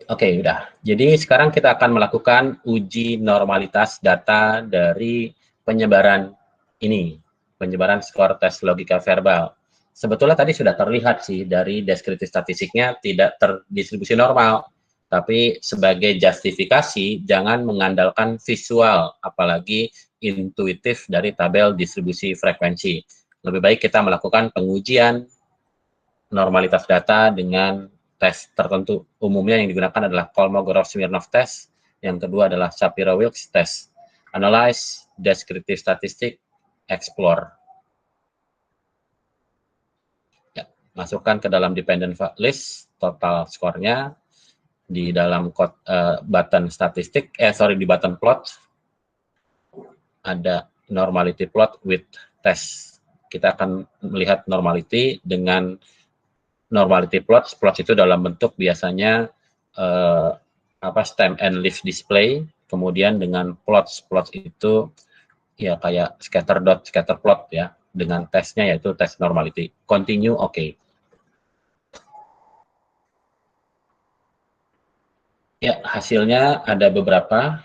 Oke, udah. Jadi sekarang kita akan melakukan uji normalitas data dari penyebaran ini, penyebaran skor tes logika verbal. Sebetulnya tadi sudah terlihat sih dari deskriptif statistiknya tidak terdistribusi normal, tapi sebagai justifikasi jangan mengandalkan visual, apalagi intuitif dari tabel distribusi frekuensi. Lebih baik kita melakukan pengujian normalitas data dengan tes tertentu. Umumnya yang digunakan adalah Kolmogorov-Smirnov test, yang kedua adalah Shapiro-Wilks test. Analyze, Descriptive Statistic, Explore. Ya, masukkan ke dalam dependent list total skornya di dalam button statistik, di button plot ada normality plot with test. Kita akan melihat normality dengan normality plots. Plots itu dalam bentuk biasanya stem and leaf display, kemudian dengan plots itu ya kayak scatter dot, scatter plot ya, dengan tesnya yaitu tes normality. Continue, oke. Ya, hasilnya ada beberapa.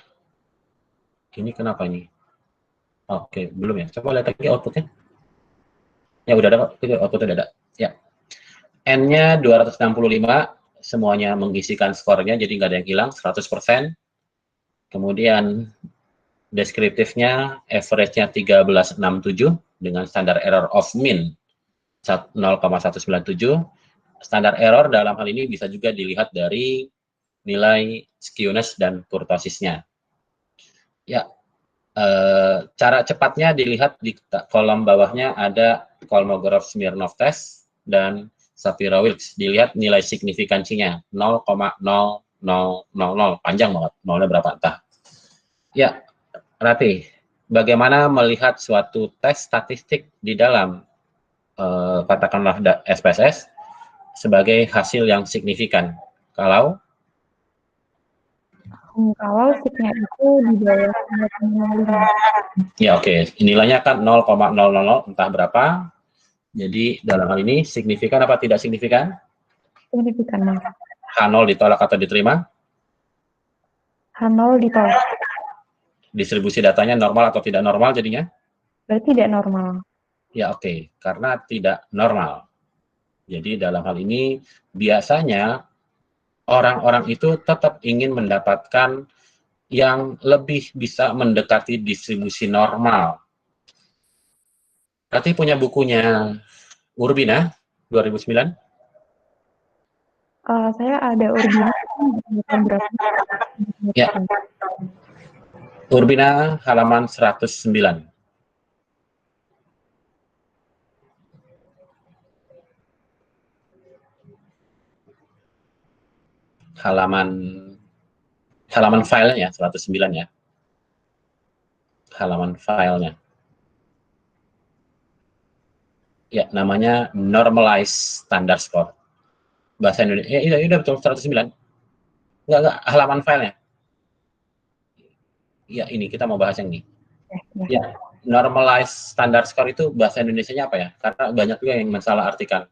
Ini kenapa ini? Oke, belum ya. Coba lihat lagi outputnya. Ya, udah ada kok. Itu outputnya udah ada. Ya. N-nya 265, semuanya mengisikan skornya, jadi nggak ada yang hilang, 100%. Kemudian deskriptifnya average-nya 1367 dengan standar error of mean 0,197. Standar error dalam hal ini bisa juga dilihat dari nilai skewness dan kurtosisnya. Ya, cara cepatnya dilihat di kolom bawahnya ada Kolmogorov-Smirnov test dan Shapiro-Wilks. Dilihat nilai signifikansinya 0,0000, panjang banget, nolnya berapa entah. Ya, Rati, bagaimana melihat suatu tes statistik di dalam katakanlah SPSS sebagai hasil yang signifikan? Kalau signya itu di bawah 0,5. ya oke, nilainya kan 0,000 entah berapa. Jadi dalam hal ini signifikan apa tidak signifikan? Signifikan, Mas. H0 ditolak atau diterima? H0 ditolak. Distribusi datanya normal atau tidak normal jadinya? Berarti tidak normal. Ya oke, karena tidak normal. Jadi dalam hal ini biasanya orang-orang itu tetap ingin mendapatkan yang lebih bisa mendekati distribusi normal. Berarti punya bukunya Urbina 2009? Saya ada Urbina berapa? Ya. Urbina halaman 109. Halaman filenya 109 ya. Halaman filenya. Ya, namanya normalized standard score. Bahasa Indonesia. Ya, udah betul 109. Enggak, halaman filenya. Ya, ini kita mau bahas yang ini. Ya, normalized standard score itu bahasa Indonesianya apa ya? Karena banyak juga yang masalah artikan.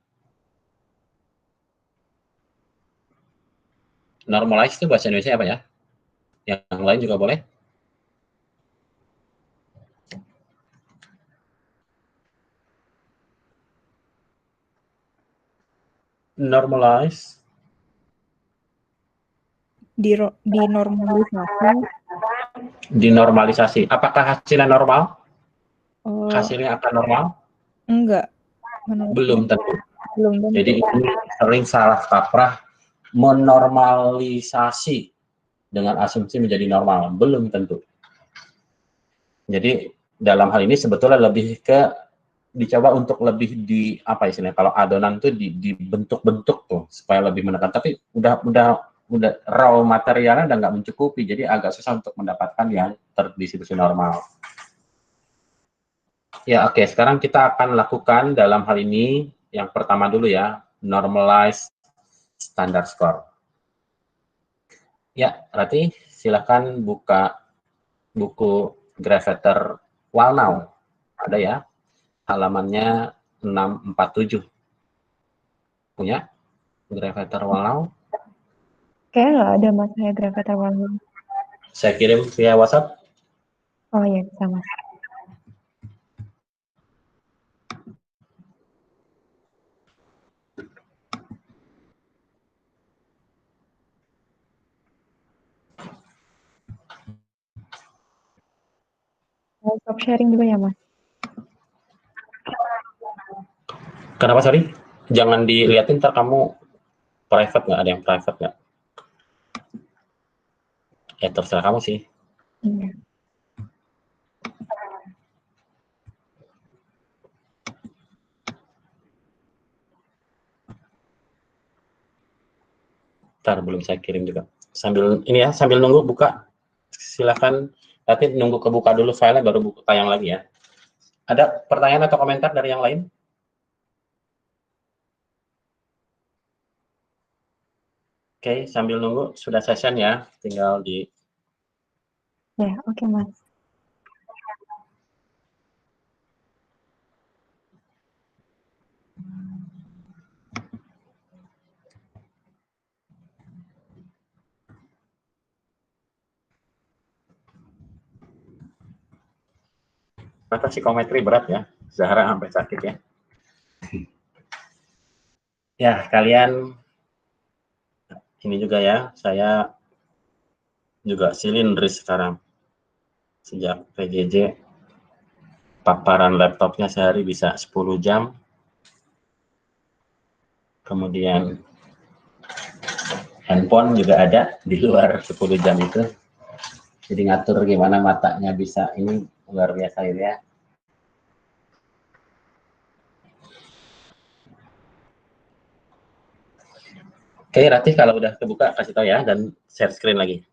Normalized itu bahasa Indonesia apa ya? Yang lain juga boleh. Normalize. Dinormalisasi. Dinormalisasi. Apakah hasilnya normal? Hasilnya akan normal? Enggak. Belum tentu. Belum tentu. Jadi ini sering salah kaprah menormalisasi dengan asumsi menjadi normal. Belum tentu. Jadi dalam hal ini sebetulnya lebih ke dicoba untuk lebih di apa istilahnya, kalau adonan tuh dibentuk-bentuk tuh supaya lebih menekan, tapi udah raw materialnya udah nggak mencukupi, jadi agak susah untuk mendapatkan yang terdistribusi normal. Ya oke, sekarang kita akan lakukan dalam hal ini yang pertama dulu ya, normalized standard score. Ya, berarti silakan buka buku Gravatar Wallnow, ada ya, halamannya 647. Punya Gravatar Wallnow? Kayaknya nggak ada mas, saya gravimeter manual. Saya kirim via WhatsApp. Oh iya, bisa mas. Mau stop sharing juga ya mas? Kenapa, sorry? Jangan dilihatin, ntar kamu private nggak? Ada yang private nggak? Ya terserah kamu sih. Iya. Ntar belum saya kirim juga. Sambil ini ya, sambil nunggu buka. Silahkan nanti nunggu kebuka dulu filenya baru buka tayang lagi ya. Ada pertanyaan atau komentar dari yang lain? Oke, sambil nunggu sudah session ya, tinggal di. Ya, oke mas. Mata psikometri berat ya, Zahra sampai sakit ya. Ya, kalian ini juga ya, saya juga silindris sekarang. Sejak PJJ, paparan laptopnya sehari bisa 10 jam. Kemudian handphone juga ada di luar 10 jam itu. Jadi ngatur gimana matanya bisa, ini luar biasa ini ya. Oke, Ratih kalau udah kebuka kasih tahu ya dan share screen lagi.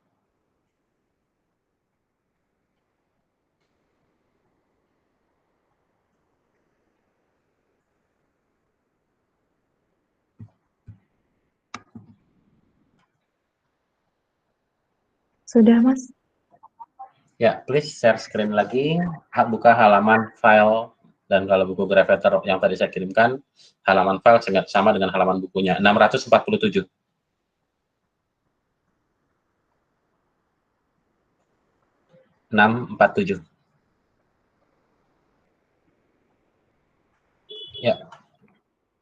Sudah mas? Ya, please share screen lagi, buka halaman file, dan kalau buku gravimeter yang tadi saya kirimkan, halaman file sama dengan halaman bukunya, 647. Ya,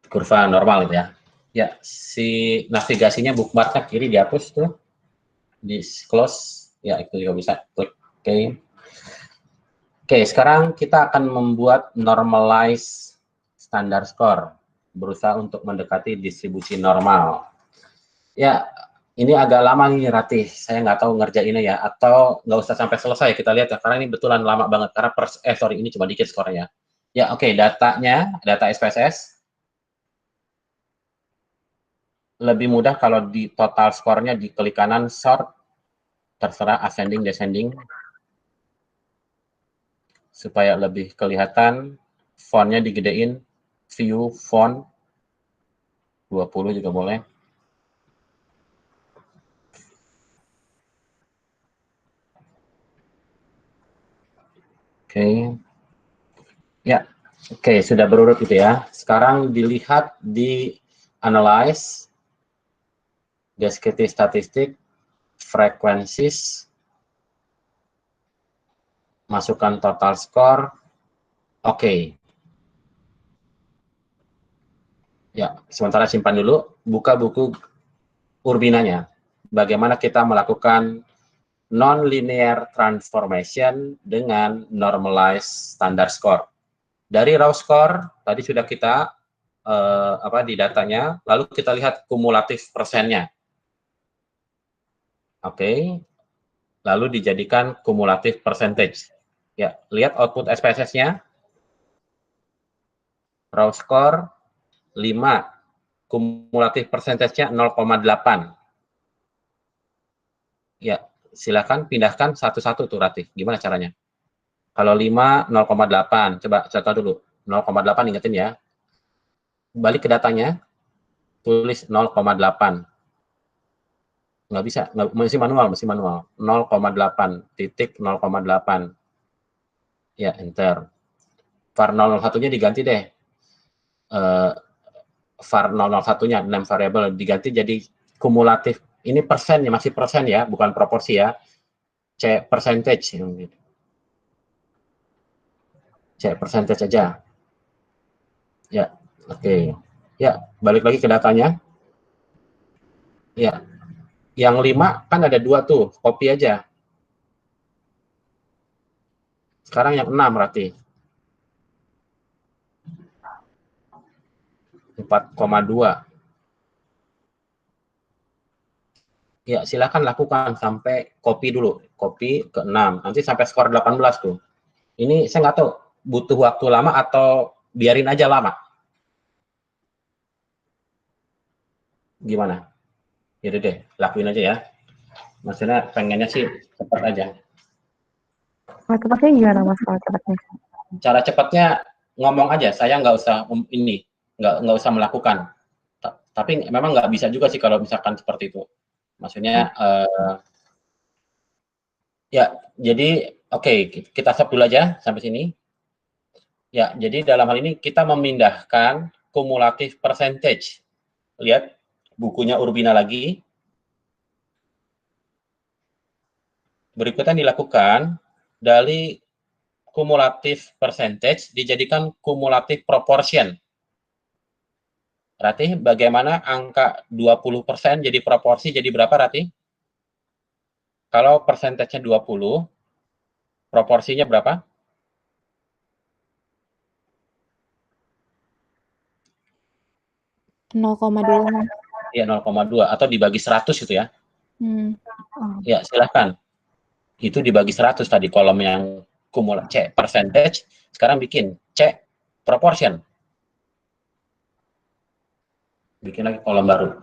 kurva normal itu ya. Ya, si navigasinya bookmarknya kiri dihapus tuh, di close, ya itu juga bisa, klik. Oke. Oke, sekarang kita akan membuat normalize standar score, berusaha untuk mendekati distribusi normal. Ya, ini agak lama nih Ratih, saya nggak tahu ngerjainnya ya, atau nggak usah sampai selesai kita lihat ya, karena ini betulan lama banget, karena sorry, ini cuma dikit skornya. Ya, oke, datanya, data SPSS, lebih mudah kalau di total skornya di klik kanan sort, terserah ascending, descending, supaya lebih kelihatan, fontnya digedein, view font, 20 juga boleh. Oke. Ya, oke, sudah berurut itu ya. Sekarang dilihat di analyze, descriptive statistik, frequencies, masukkan total score. Oke. Ya, sementara simpan dulu, buka buku Urbinanya. Bagaimana kita melakukan non-linear transformation dengan normalized standard score. Dari raw score, tadi sudah kita di datanya, lalu kita lihat kumulatif persennya. Oke, lalu dijadikan kumulatif percentage. Ya, lihat output SPSS-nya, raw score 5, kumulatif percentage-nya 0,8. Ya, silakan pindahkan satu-satu tuh Ratih. Gimana caranya? Kalau 5, 0,8. Coba contoh dulu. 0,8 ingetin ya. Balik ke datanya, tulis 0,8. Nggak bisa, masih manual. 0,8, titik 0,8. Ya, enter. var 001-nya diganti deh. var 001-nya, name variable, diganti jadi kumulatif Ini persen ya, masih persen ya, bukan proporsi ya. C percentage. C percentage aja. Ya, oke. Ya, balik lagi ke datanya. Ya, yang 5 kan ada 2 tuh, copy aja. Sekarang yang 6 berarti. 4,2. Ya, silakan lakukan sampai copy dulu. Copy ke 6. Nanti sampai skor 18 tuh. Ini saya nggak tahu butuh waktu lama atau biarin aja lama. Gimana? Yaudah deh, lakuin aja ya. Maksudnya pengennya sih cepat aja. Kalau cepatnya gimana Mas kalau cepatnya? Cara cepatnya ngomong aja, saya nggak usah ini, nggak usah melakukan. Tapi memang nggak bisa juga sih kalau misalkan seperti itu. Maksudnya ya, jadi oke, kita stop dulu aja sampai sini. Ya, jadi dalam hal ini kita memindahkan kumulatif percentage. Lihat bukunya Urbina lagi. Berikutnya dilakukan dari kumulatif percentage dijadikan kumulatif proportion. Rati, bagaimana angka 20% jadi proporsi jadi berapa, Rati? Kalau persentasenya 20, proporsinya berapa? 0,2 Mas. Ya, 0,2 atau dibagi 100 itu ya. Ya, silahkan. Itu dibagi 100 tadi kolom yang C percentage, sekarang bikin C proportion. Bikin lagi kolom baru.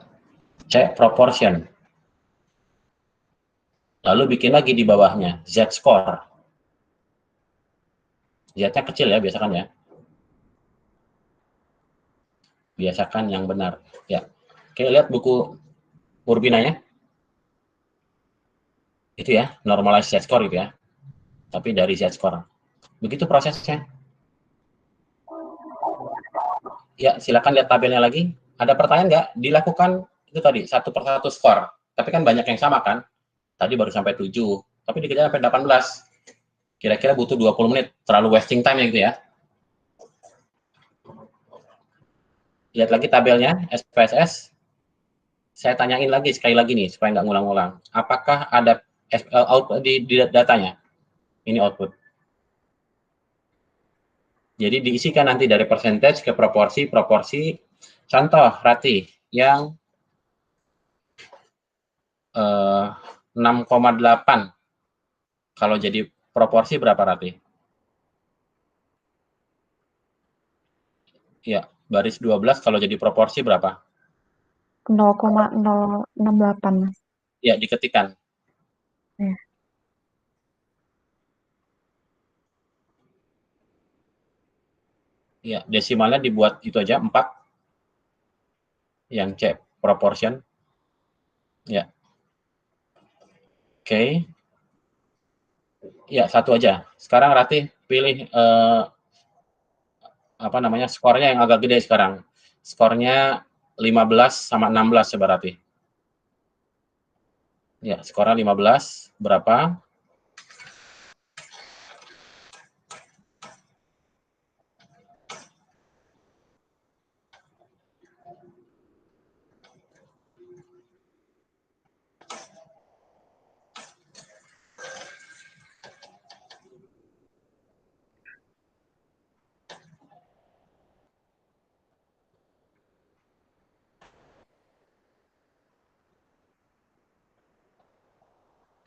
C proportion. Lalu bikin lagi di bawahnya Z score. Z-nya kecil ya, biasakan ya. Biasakan yang benar. Ya. Oke, lihat buku Urbinanya. Itu ya, normalize Z-score itu ya. Tapi dari Z-score. Begitu prosesnya. Ya, silakan lihat tabelnya lagi. Ada pertanyaan nggak? Dilakukan itu tadi, 1/1 skor. Tapi kan banyak yang sama kan? Tadi baru sampai 7, tapi dikejar sampai 18. Kira-kira butuh 20 menit. Terlalu wasting time ya gitu ya. Lihat lagi tabelnya, SPSS. Saya tanyain lagi sekali lagi nih, supaya nggak ngulang-ngulang. Apakah ada output di datanya? Ini output. Jadi diisikan nanti dari percentage ke proporsi. Contoh, Rati, yang 6,8. Kalau jadi proporsi berapa, Rati? Ya, baris 12 kalau jadi proporsi berapa? 0,068 Mas. Ya, diketikkan. Ya. Ya, desimalnya dibuat itu aja 4. Yang C proportion. Ya. Oke. Ya, satu aja. Sekarang Rati pilih apa namanya, skornya yang agak gede sekarang. Skornya 15 sama 16 coba Rati. Ya, skornya 15 berapa?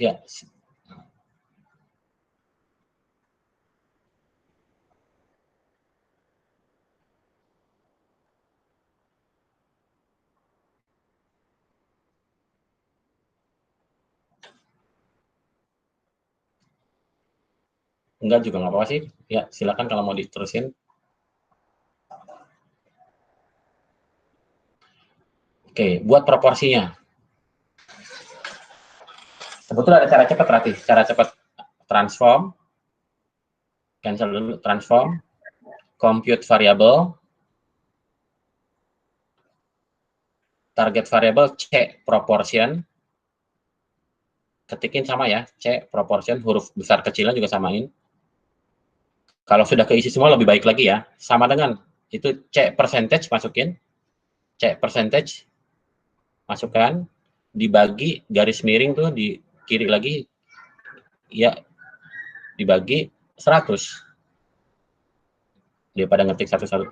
Ya. Enggak juga nggak apa-apa sih. Ya, silakan kalau mau diterusin. Oke, buat proporsinya. Sebetulnya ada cara cepat, Rati. Cara cepat transform. Cancel dulu, transform. Compute variable. Target variable C proportion. ketikin sama ya, C proportion, huruf besar kecilnya juga samain. Kalau sudah keisi semua lebih baik lagi ya, sama dengan itu C percentage masukin, C percentage masukkan, dibagi garis miring tuh di kiri lagi, ya dibagi 100. Daripada ngetik 100,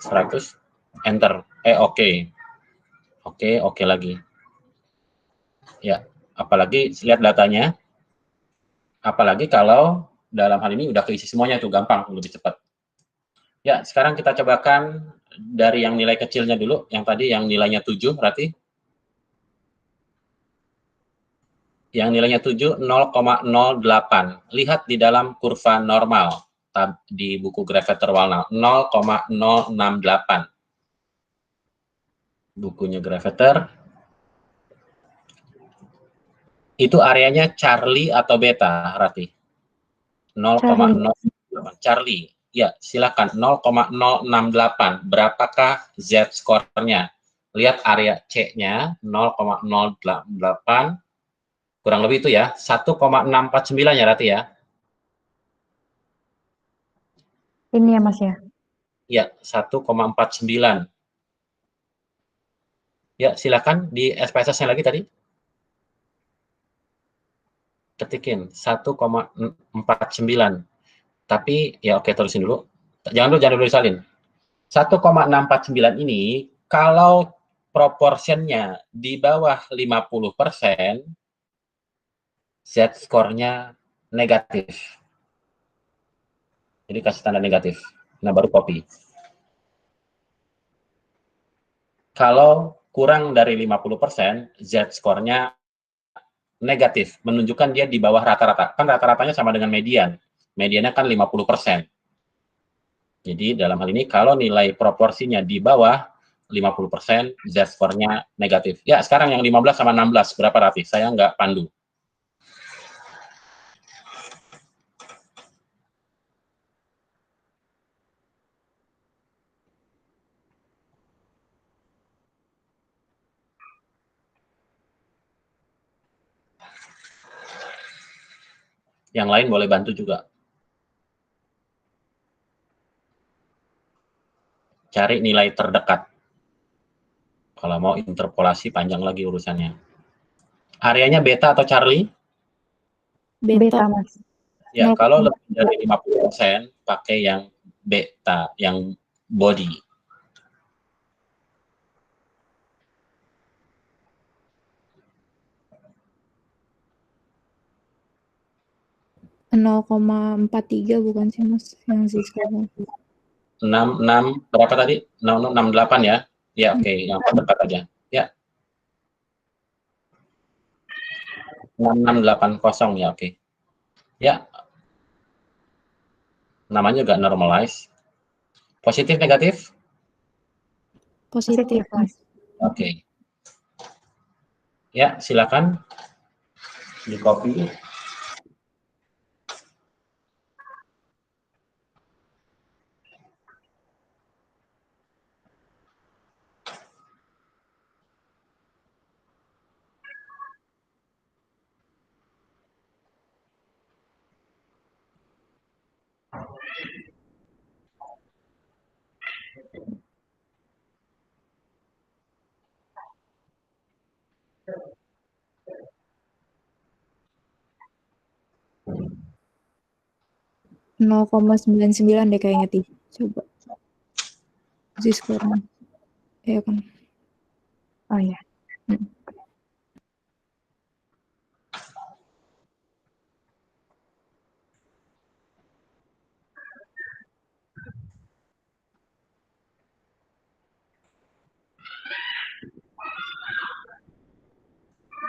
enter, oke lagi. Ya, apalagi lihat datanya, apalagi kalau dalam hal ini udah keisi semuanya tuh gampang, lebih cepat. Ya, sekarang kita cobakan dari yang nilai kecilnya dulu, yang tadi yang nilainya 7 berarti. Yang nilainya 7, 0,08. Lihat di dalam kurva normal di buku Gravater Walnut, 0,068. Bukunya Gravater. Itu areanya Charlie atau beta, Rati? 0,068. Charlie. Ya, silakan 0,068. Berapakah Z skornya? Lihat area C-nya 0,088. Kurang lebih itu ya, 1,649 ya Rati ya. Ini ya Mas ya. Ya, 1,49. Ya, silakan di SPSS-nya lagi tadi. Ketikin 1,49. Tapi ya oke, terusin dulu. Jangan dulu disalin. 1,649 ini kalau proportionnya di bawah 50%, Z-skornya negatif. Jadi kasih tanda negatif. Nah, baru copy. Kalau kurang dari 50%, Z-skornya negatif, menunjukkan dia di bawah rata-rata. Kan rata-ratanya sama dengan median. Mediannya kan 50%. Jadi dalam hal ini kalau nilai proporsinya di bawah 50%, Z-skornya negatif. Ya, sekarang yang 15 sama 16, berapa Raffi? Saya nggak pandu. Yang lain boleh bantu juga. Cari nilai terdekat. Kalau mau interpolasi panjang lagi urusannya. Areanya beta atau Charlie? Beta Mas. Ya, kalau lebih dari 50% pakai yang beta, yang body. 0,43 bukan sih Mas yang Z-skornya? 6 berapa tadi? 68 ya? Ya oke, yang terdekat aja. Ya. 6680 ya oke. Ya. Namanya juga normalize. Positif negatif? Positif Mas. Oke. Ya, silakan di copy. Nol 0,99 deh kayaknya Ti. Coba. Z-skornya. Iya kan? Oh ya.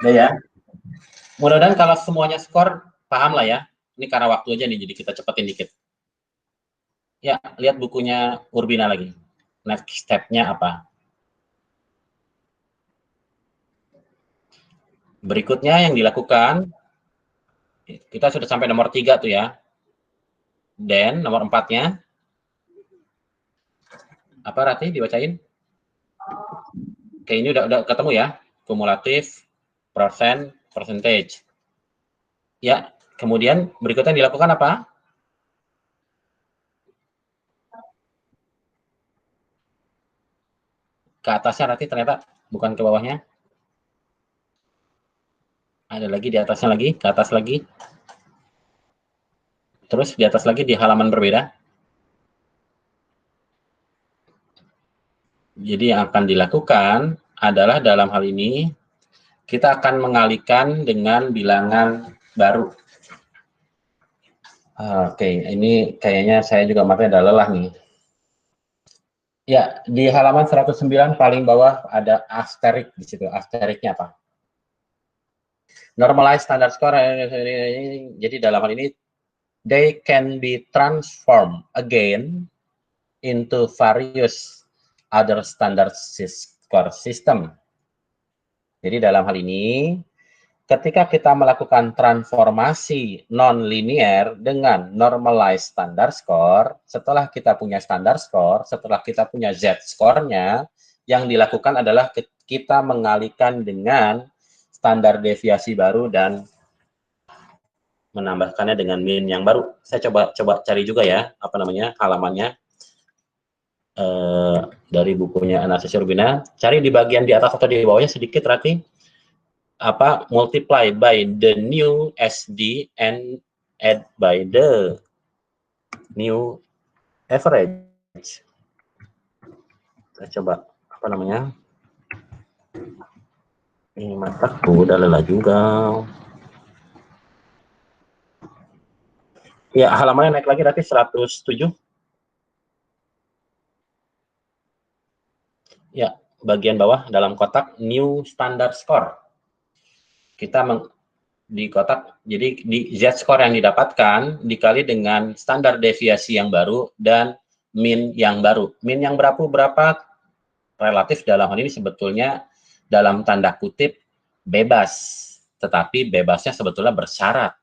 Ya. Mudah-mudahan kalau semuanya skor, paham lah ya. Ini karena waktu aja nih, jadi kita cepetin dikit. Ya, lihat bukunya Urbina lagi. Next step-nya apa? Berikutnya yang dilakukan, kita sudah sampai nomor 3 tuh ya. Dan nomor 4-nya, apa Rati dibacain? Oke, ini udah ketemu ya. Kumulatif, percentage. Ya, kemudian berikutnya dilakukan apa? Ke atasnya nanti ternyata, bukan ke bawahnya. Ada lagi di atasnya lagi, ke atas lagi. Terus di atas lagi di halaman berbeda. Jadi yang akan dilakukan adalah dalam hal ini, kita akan mengalihkan dengan bilangan baru. Oke, ini kayaknya saya juga matanya udah lelah nih. Ya, di halaman 109 paling bawah ada asterik di situ. Asteriknya apa? Normalized standard score. Jadi dalam hal ini, they can be transformed again into various other standard score system. Jadi dalam hal ini, ketika kita melakukan transformasi non-linear dengan normalized standard score, setelah kita punya standard score, setelah kita punya z-score-nya, yang dilakukan adalah kita mengalihkan dengan standar deviasi baru dan menambahkannya dengan min yang baru. Saya coba cari juga ya, apa namanya, halamannya dari bukunya Anastasi Urbina. Cari di bagian di atas atau di bawahnya sedikit, Rati. Apa, multiply by the new SD and add by the new average. Saya coba, apa namanya, ini mataku udah lelah juga. Ya, halamannya naik lagi nanti 107. Ya, bagian bawah dalam kotak new standard score. Kita di kotak, jadi di z-score yang didapatkan dikali dengan standar deviasi yang baru dan min yang baru. Min yang berapa relatif dalam hal ini sebetulnya dalam tanda kutip bebas, tetapi bebasnya sebetulnya bersyarat.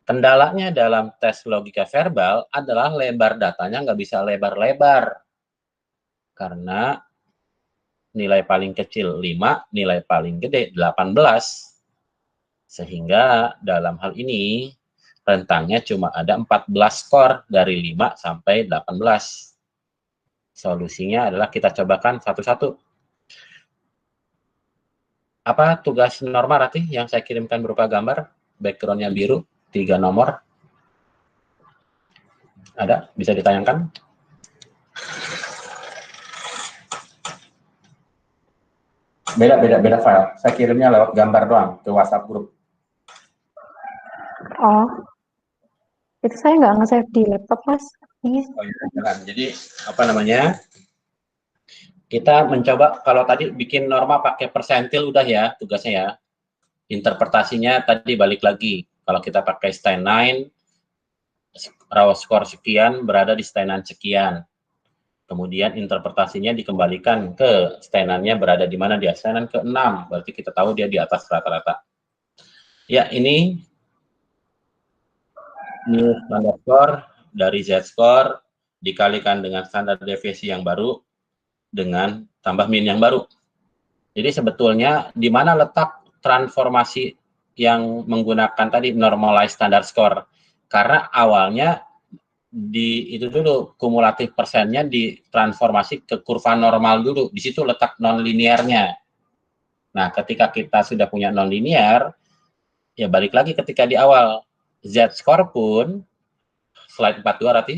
Kendalanya dalam tes logika verbal adalah lebar datanya nggak bisa lebar-lebar. Karena nilai paling kecil 5, nilai paling gede 18. Sehingga dalam hal ini rentangnya cuma ada 14 skor dari 5 sampai 18. Solusinya adalah kita cobakan satu-satu. Apa tugas norma Ratih yang saya kirimkan berupa gambar? Background-nya biru, 3 nomor. Ada? Bisa ditayangkan? Beda file. Saya kirimnya lewat gambar doang ke WhatsApp grup. Oh, itu saya nggak nge-save di laptop, Mas. Ini. Oh iya, jangan. Jadi, apa namanya, kita mencoba, kalau tadi bikin norma pakai persentil udah ya, tugasnya ya. Interpretasinya tadi balik lagi. Kalau kita pakai Stein 9, raw score sekian berada di Stein 9 sekian. Kemudian interpretasinya dikembalikan ke Stein-nya berada di mana, di Stein ke-6. Berarti kita tahu dia di atas rata-rata. Ya, ini new standard score dari z-score dikalikan dengan standar deviasi yang baru dengan tambah min yang baru. Jadi sebetulnya di mana letak transformasi yang menggunakan tadi normalized standard score? Karena awalnya di itu dulu kumulatif persennya ditransformasi ke kurva normal dulu. Di situ letak non-linearnya. Nah, ketika kita sudah punya non-linear, ya balik lagi ketika di awal z-score pun slide 42 Rati.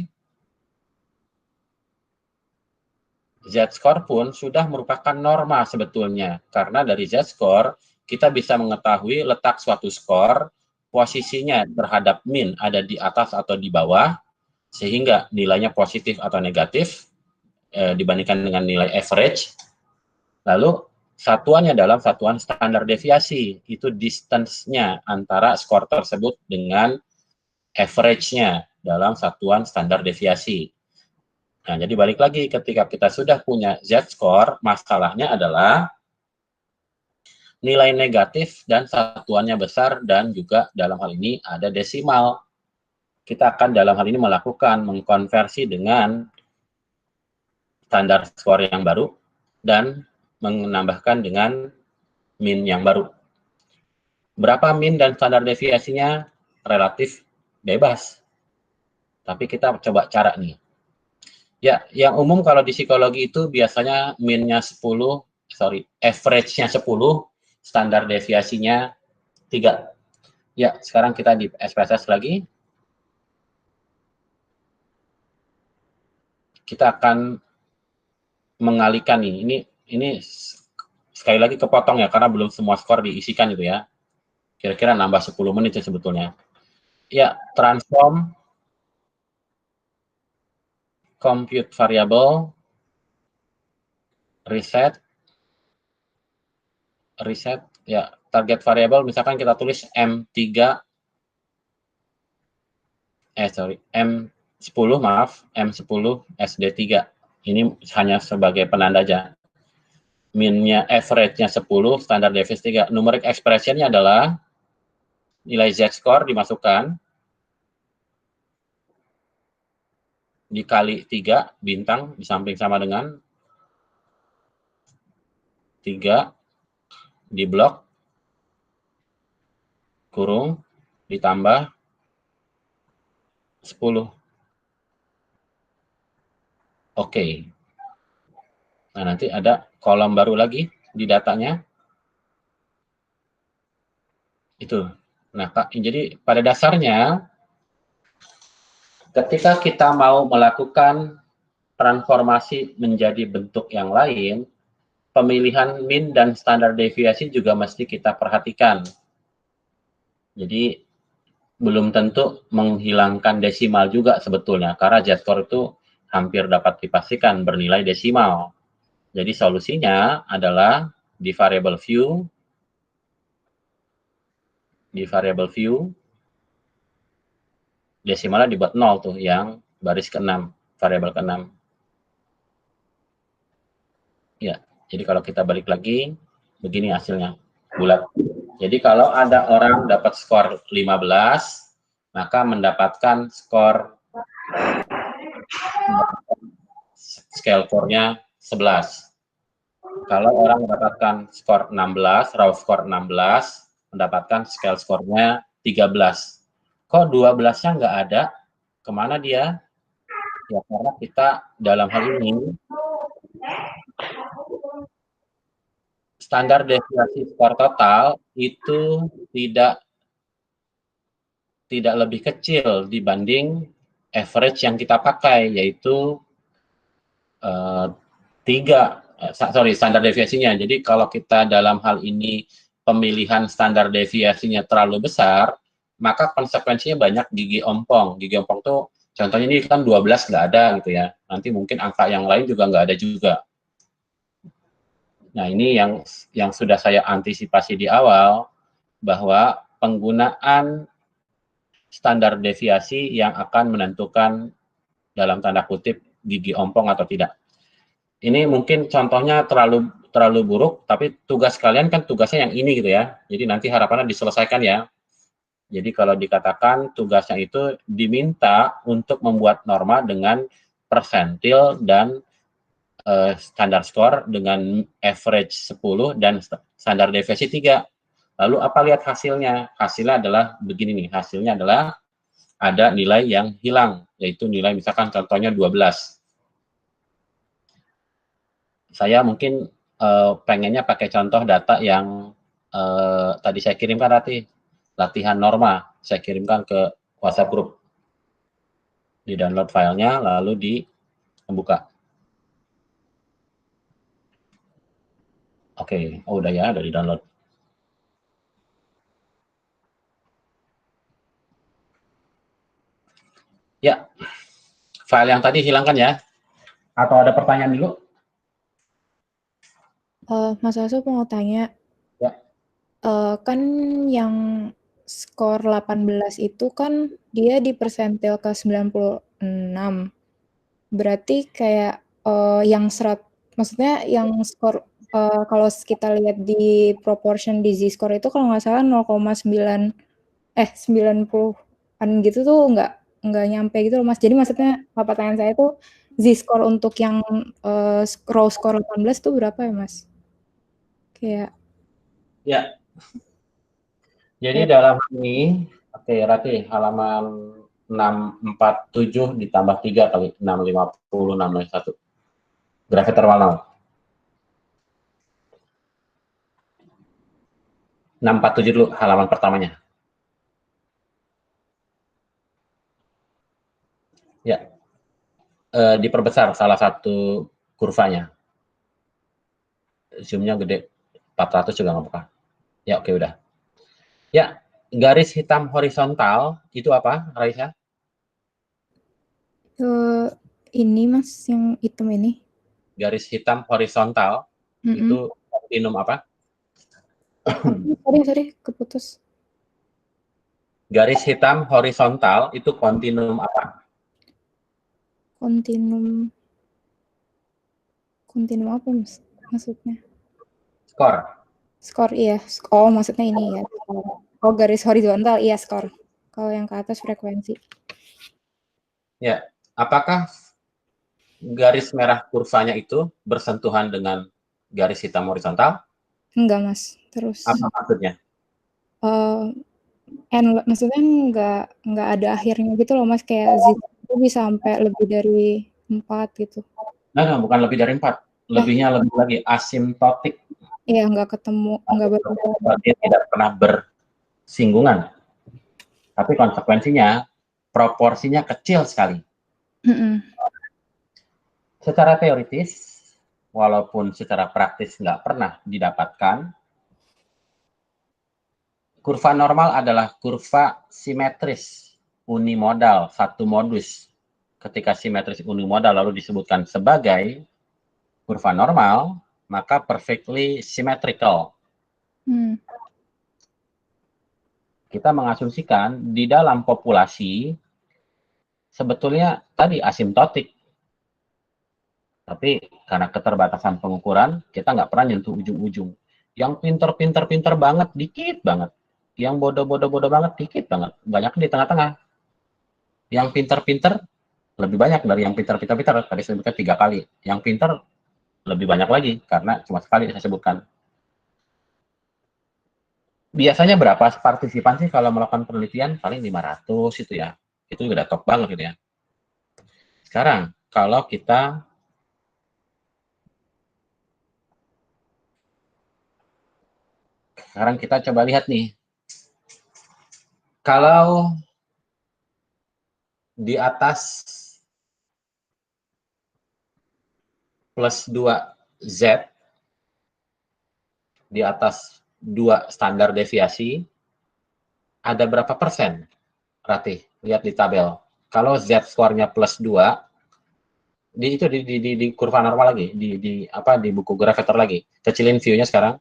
Z-score pun sudah merupakan norma sebetulnya, karena dari Z-score kita bisa mengetahui letak suatu skor, posisinya terhadap min ada di atas atau di bawah, sehingga nilainya positif atau negatif dibandingkan dengan nilai average. Lalu satuannya dalam satuan standar deviasi, itu distance-nya antara skor tersebut dengan average-nya dalam satuan standar deviasi. Nah, jadi balik lagi ketika kita sudah punya z-score, masalahnya adalah nilai negatif dan satuannya besar dan juga dalam hal ini ada desimal. Kita akan dalam hal ini melakukan mengkonversi dengan standar skor yang baru dan menambahkan dengan min yang baru. Berapa min dan standar deviasinya relatif bebas. Tapi kita coba cara nih. Ya, yang umum kalau di psikologi itu biasanya minnya 10, average-nya 10, standar deviasinya 3. Ya, sekarang kita di SPSS lagi. Kita akan mengalihkan nih. Ini sekali lagi kepotong ya, karena belum semua skor diisikan gitu ya. Kira-kira nambah 10 menit ya sebetulnya. Ya, transform compute variable, reset, ya, target variable misalkan kita tulis M10 M10 SD3. Ini hanya sebagai penanda aja. Minnya, average-nya 10, standar deviasi 3. Numeric expression-nya adalah nilai z-score dimasukkan, dikali 3, bintang di samping sama dengan 3, di blok, kurung, ditambah 10. Oke. Nah, nanti ada kolom baru lagi di datanya. Itu. Nah, jadi pada dasarnya ketika kita mau melakukan transformasi menjadi bentuk yang lain, pemilihan min dan standar deviasi juga mesti kita perhatikan. Jadi belum tentu menghilangkan desimal juga sebetulnya, karena z-score itu hampir dapat dipastikan bernilai desimal. Jadi solusinya adalah di variable view, desimalnya dibuat 0 tuh, yang baris ke-6, variabel ke-6. Ya, jadi kalau kita balik lagi, begini hasilnya, bulat. Jadi kalau ada orang dapat skor 15, maka mendapatkan skor scale core-nya 11. Kalau orang mendapatkan skor 16, raw skor 16, mendapatkan scale score-nya 13. Kok 12-nya nggak ada? Kemana dia? Ya, karena kita dalam hal ini standar deviasi skor total itu tidak lebih kecil dibanding average yang kita pakai, yaitu 3, standar deviasinya. Jadi kalau kita dalam hal ini pemilihan standar deviasinya terlalu besar, maka konsekuensinya banyak gigi ompong. Gigi ompong tuh contohnya ini kan 12 nggak ada gitu ya. Nanti mungkin angka yang lain juga nggak ada juga. Nah, ini yang sudah saya antisipasi di awal, bahwa penggunaan standar deviasi yang akan menentukan dalam tanda kutip gigi ompong atau tidak. Ini mungkin contohnya terlalu buruk, tapi tugas kalian kan tugasnya yang ini gitu ya. Jadi nanti harapannya diselesaikan ya. Jadi kalau dikatakan tugasnya itu diminta untuk membuat norma dengan persentil dan standar skor dengan average 10 dan standar deviasi 3. Lalu apa lihat hasilnya? Hasilnya adalah begini nih. Hasilnya adalah ada nilai yang hilang, yaitu nilai misalkan contohnya 12. Saya mungkin pengennya pakai contoh data yang tadi saya kirimkan, latihan norma. Saya kirimkan ke WhatsApp group. Di download filenya, lalu dibuka. Oke, oh udah ya, udah di download. Ya, file yang tadi hilangkan ya. Atau ada pertanyaan dulu? Mas Aso mau tanya, Ya. kan yang skor 18 itu kan dia di persentil ke 96. Berarti kayak yang maksudnya yang skor kalau kita lihat di proportion di z-score itu kalau nggak salah 90-an gitu tuh nggak nyampe gitu loh Mas. Jadi maksudnya pertanyaan saya tuh z-score untuk yang raw score 18 tuh berapa ya Mas? Kayak Ya. Jadi dalam ini, oke, Rati, halaman 647 ditambah 3 kali 650 601. Grafik terwal 647 dulu halaman pertamanya. Ya, diperbesar salah satu kurvanya. Zoom-nya gede, 400 juga nggak apa-apa. Ya, oke, udah. Ya, garis hitam horizontal itu apa, Raisa? Ini Mas, yang hitam ini. Garis hitam horizontal itu kontinum apa? Sorry, keputus. Garis hitam horizontal itu kontinum apa? Kontinum apa Mas? Maksudnya? Skor, iya. Oh, maksudnya ini ya. Oh, garis horizontal, iya skor. Kalau yang ke atas frekuensi. Ya, apakah garis merah kurvanya itu bersentuhan dengan garis hitam horizontal? Enggak, Mas. Terus. Apa maksudnya? Maksudnya nggak ada akhirnya gitu loh, Mas. Kayak zip itu bisa sampai lebih dari 4 gitu. Nah, bukan lebih dari 4. Lebihnya lebih lagi asimptotik. Iya, nggak ketemu, nggak bertemu. Dia tidak pernah bersinggungan. Tapi konsekuensinya, proporsinya kecil sekali. Secara teoritis, walaupun secara praktis nggak pernah didapatkan, kurva normal adalah kurva simetris unimodal satu modus. Ketika simetris unimodal lalu disebutkan sebagai kurva normal, maka perfectly symmetrical. Kita mengasumsikan di dalam populasi sebetulnya tadi asimptotik. Tapi karena keterbatasan pengukuran, kita nggak pernah nyentuh ujung-ujung. Yang pinter banget, dikit banget. Yang bodoh banget, dikit banget. Banyak di tengah-tengah. Yang pinter lebih banyak dari yang pinter. Tadi saya sebutkan 3 kali. Yang pinter lebih banyak lagi, karena cuma sekali saya sebutkan. Biasanya berapa partisipan sih kalau melakukan penelitian? Paling 500 itu ya. Itu udah top banget gitu ya. Sekarang, kalau kita coba lihat nih. Kalau di atas plus 2Z, di atas 2 standar deviasi, ada berapa persen? Ratih, lihat di tabel. Kalau Z skornya plus 2, di kurva normal lagi, di buku gravetor lagi. Kecilin view-nya sekarang.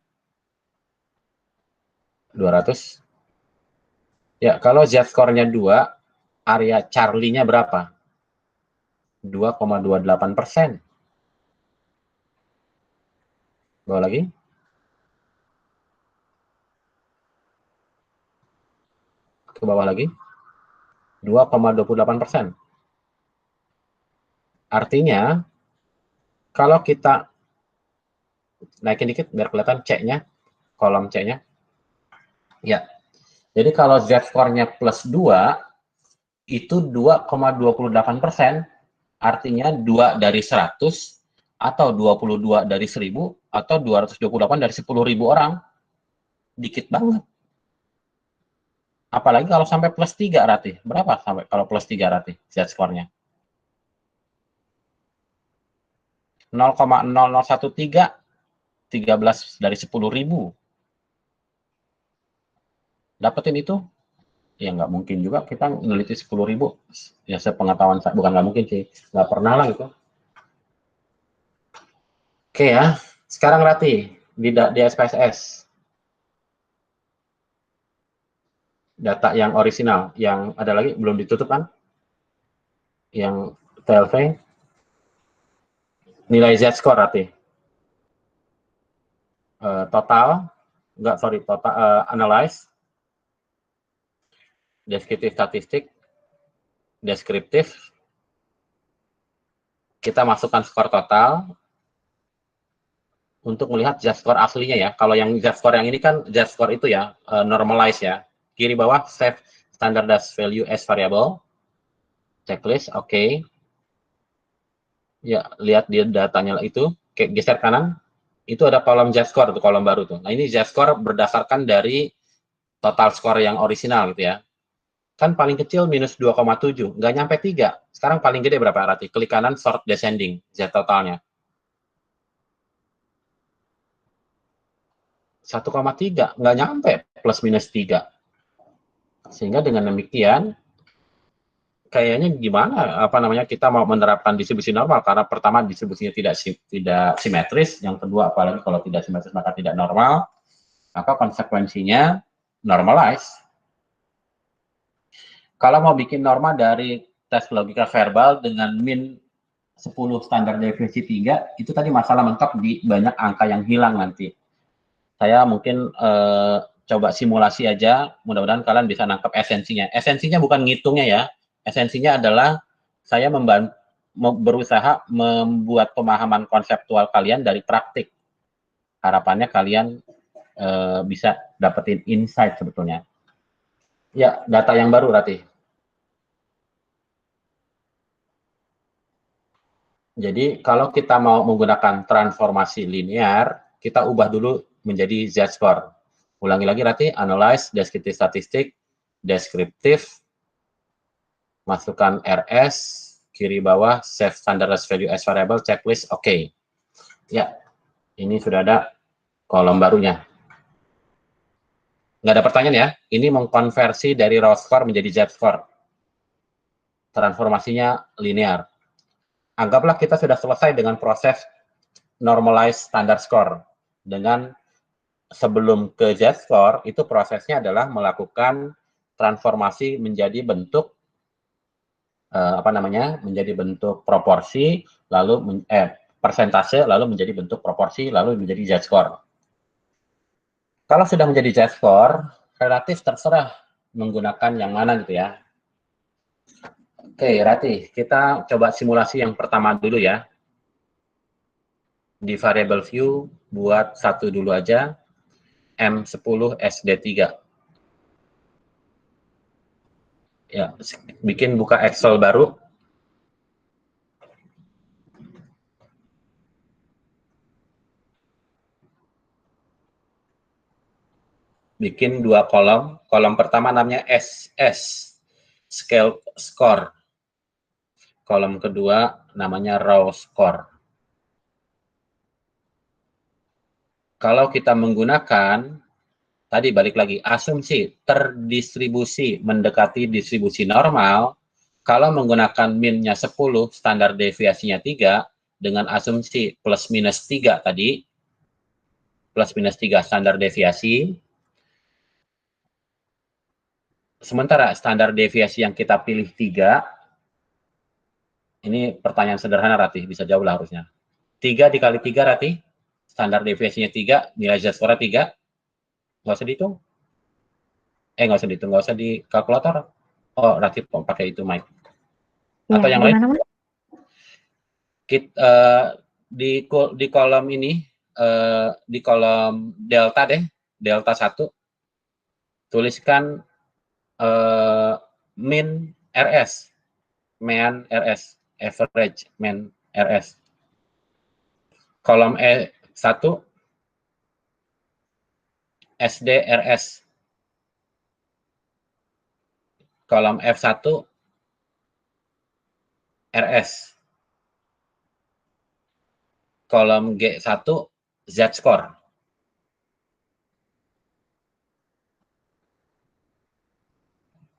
200. Ya, kalau Z skornya 2, area Charlie-nya berapa? 2,28%. Bawa lagi. Ke bawah lagi. 2,28%. Artinya, kalau kita naikin dikit biar kelihatan C-nya, kolom C-nya. Ya. Jadi kalau Z skornya plus 2, itu 2,28%, artinya 2 dari 100, atau 22 dari 1000, atau 228 dari 10.000 orang. Dikit banget. Apalagi kalau sampai plus 3, Ratih. Berapa sampai kalau plus 3, Ratih, Z skornya? 0,0013, 13 dari 10.000. Dapetin itu? Ya nggak mungkin juga kita meneliti 10.000. Ya sepengetahuan saya, bukan nggak mungkin sih. Nggak pernah lah gitu. Oke ya. Sekarang Ratih, di SPSS. Data yang orisinal, yang ada lagi belum ditutup kan? Yang TLV. Nilai Z-score Ratih. Total, analyze, deskriptif statistik, deskriptif, kita masukkan skor total untuk melihat Z-score aslinya ya. Kalau yang Z-score yang ini kan Z-score itu ya, normalize ya. Kiri bawah, save standardized value as variable. Checklist, oke. Ya, lihat di datanya itu, geser kanan, itu ada kolom Z-score, itu kolom baru tuh. Nah, ini Z-score berdasarkan dari total score yang orisinal gitu ya. Kan paling kecil minus 2,7, nggak nyampe 3. Sekarang paling gede berapa, Rati? Klik kanan, sort descending, Z totalnya. 1,3, nggak nyampe plus minus 3. Sehingga dengan demikian, kayaknya gimana kita mau menerapkan distribusi normal, karena pertama distribusinya tidak simetris, yang kedua apalagi kalau tidak simetris maka tidak normal, maka konsekuensinya normalize. Kalau mau bikin norma dari tes logika verbal dengan min 10 standar deviasi 3, itu tadi masalah mentok di banyak angka yang hilang nanti. Saya mungkin coba simulasi aja, mudah-mudahan kalian bisa nangkep esensinya. Esensinya bukan ngitungnya ya, esensinya adalah saya berusaha membuat pemahaman konseptual kalian dari praktik. Harapannya kalian bisa dapetin insight sebetulnya. Ya, data yang baru, Rati. Jadi, kalau kita mau menggunakan transformasi linear, kita ubah dulu menjadi Z-score. Ulangi lagi, Rati. Analyze, descriptive statistik, deskriptif, masukkan RS, kiri bawah, save standardized value as variable, checklist, oke. Ya, ini sudah ada kolom barunya. Nggak ada pertanyaan ya, ini mengkonversi dari raw score menjadi Z-score. Transformasinya linear. Anggaplah kita sudah selesai dengan proses normalize standard score. Dengan sebelum ke Z-score, itu prosesnya adalah melakukan transformasi menjadi bentuk menjadi bentuk proporsi, lalu persentase, lalu menjadi bentuk proporsi, lalu menjadi Z-score. Kalau sudah menjadi Z-score, relatif terserah menggunakan yang mana gitu ya. Oke, Rati, kita coba simulasi yang pertama dulu ya. Di variable view, buat satu dulu aja, M10 SD3. Ya, bikin buka Excel baru. Bikin dua kolom. Kolom pertama namanya SS, scale score. Kolom kedua namanya raw score. Kalau kita menggunakan, tadi balik lagi, asumsi terdistribusi mendekati distribusi normal, kalau menggunakan min-nya 10, standar deviasinya 3, dengan asumsi plus minus 3 tadi, plus minus 3 standar deviasi, sementara standar deviasi yang kita pilih 3, ini pertanyaan sederhana, Rati, bisa jauh lah harusnya. 3 dikali 3, Rati, standar deviasinya 3, nilai Z-score 3, nggak usah dihitung. Nggak usah dihitung, nggak usah di kalkulator. Oh, Rati pakai itu, Mike. Ya, atau yang lain? Mas? Di kolom ini, di kolom delta deh, delta 1, tuliskan min RS, mean RS, average mean RS. Kolom E1, SDRS. Kolom F1, RS. Kolom G1, Z-score.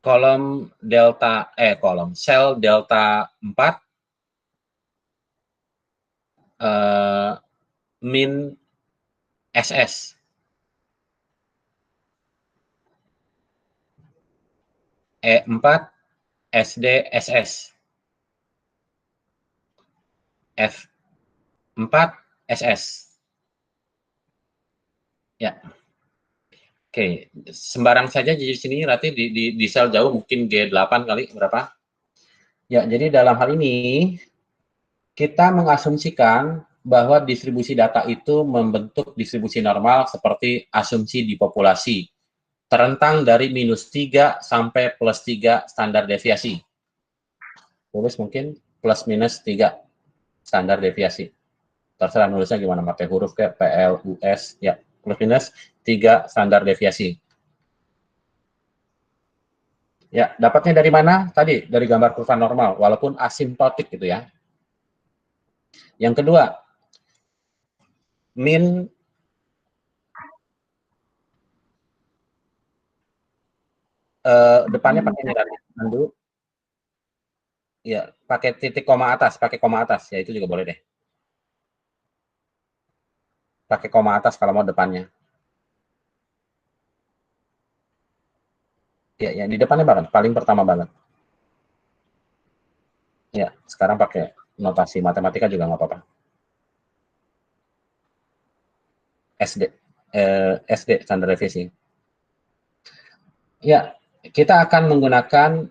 Kolom sel delta 4, min SS. E4, SDSS. F4, SS. Ya. Oke, sembarang saja di sini Rati di sel jauh mungkin G8 kali berapa? Ya, jadi dalam hal ini kita mengasumsikan bahwa distribusi data itu membentuk distribusi normal seperti asumsi di populasi. terentang dari -3 sampai +3 standar deviasi. Tulis mungkin plus minus 3 standar deviasi. Terserah nulisnya gimana, pakai huruf kayak PLUS, ya, plus minus 3 standar deviasi. Ya, dapatnya dari mana? Tadi, dari gambar kurva normal, walaupun asimptotik gitu ya. Yang kedua, min depannya pakai ini dulu. Ya, pakai titik koma atas, ya itu juga boleh deh. Pakai koma atas kalau mau depannya. Ya, yang di depannya banget, paling pertama banget. Ya, sekarang pakai notasi matematika juga nggak apa-apa. SD standar deviasi. Ya, kita akan menggunakan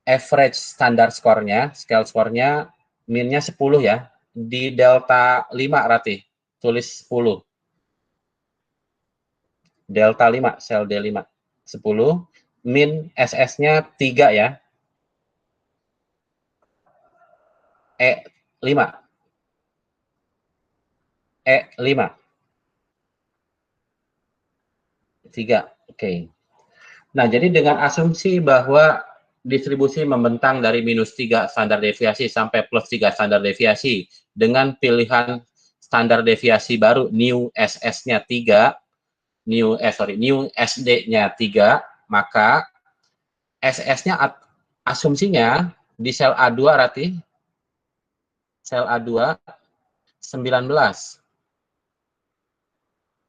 average standar skornya, scale skornya, minnya 10 ya. Di delta 5, Rati. Tulis 10. Delta 5, sel D5. 10. Min SS-nya 3 ya. E5. E5. 3. Oke. Nah, jadi dengan asumsi bahwa distribusi membentang dari -3 standar deviasi sampai +3 standar deviasi dengan pilihan standar deviasi baru new SS-nya 3, new SD-nya 3, maka SS-nya asumsinya di sel A2, Rati, sel A2 19,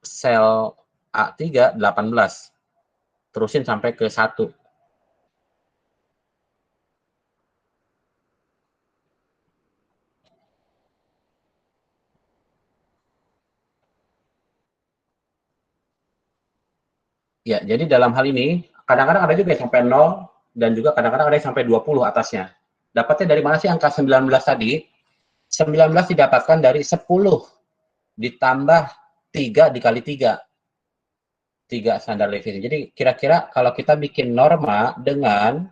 sel A3 18, terusin sampai ke 1. Ya, jadi dalam hal ini, kadang-kadang ada juga yang sampai 0, dan juga kadang-kadang ada yang sampai 20 atasnya. Dapatnya dari mana sih angka 19 tadi? 19 didapatkan dari 10 ditambah 3 dikali 3. 3 standar deviasi. Jadi kira-kira kalau kita bikin norma dengan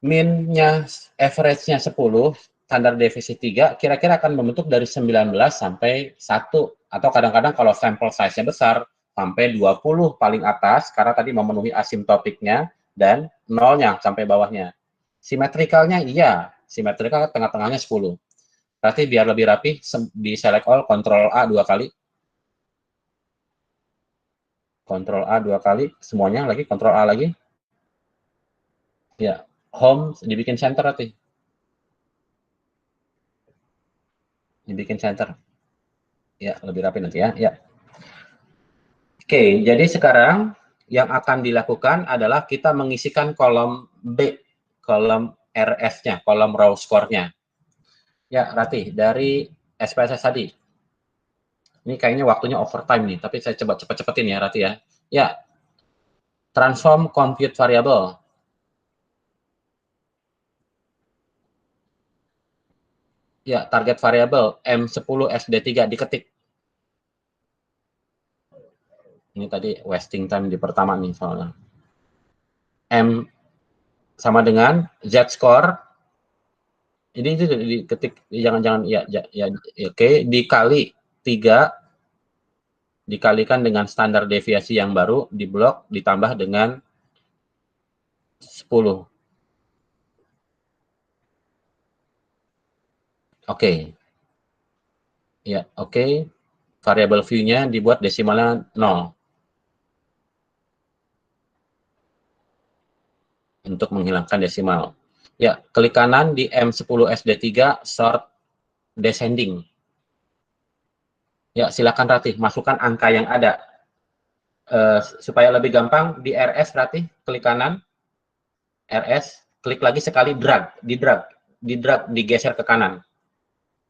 min-nya, average-nya 10, standar deviasi 3, kira-kira akan membentuk dari 19 sampai 1. Atau kadang-kadang kalau sampel size-nya besar, sampai 20 paling atas, karena tadi memenuhi asimptotiknya, dan 0-nya sampai bawahnya. Simetrikalnya iya, simetrikal tengah-tengahnya 10. Berarti biar lebih rapi, di select all, Ctrl A 2 kali. Ctrl A 2 kali, semuanya lagi, Ctrl A lagi. Ya, home dibikin center nanti. Dibikin center. Ya, lebih rapi nanti ya. Ya. Oke, jadi sekarang yang akan dilakukan adalah kita mengisikan kolom B, kolom RS-nya, kolom raw score-nya. Ya, Rati, dari SPSS tadi. Ini kayaknya waktunya overtime nih, tapi saya coba cepet-cepetin ya, Rati ya. Ya, transform compute variable. Ya, target variable M10 SD3 diketik. Ini tadi wasting time di pertama nih soalnya. M sama dengan Z score. Ini itu diketik, jangan ya, oke, dikali 3 dikalikan dengan standar deviasi yang baru di blok ditambah dengan 10. Oke. Ya, oke. Variable view-nya dibuat desimalnya 0. Untuk menghilangkan desimal. Ya, klik kanan di M10 SD3 sort descending. Ya, silakan Ratih, masukkan angka yang ada. Supaya lebih gampang, di RS Ratih, klik kanan. RS, klik lagi sekali, drag, digeser ke kanan.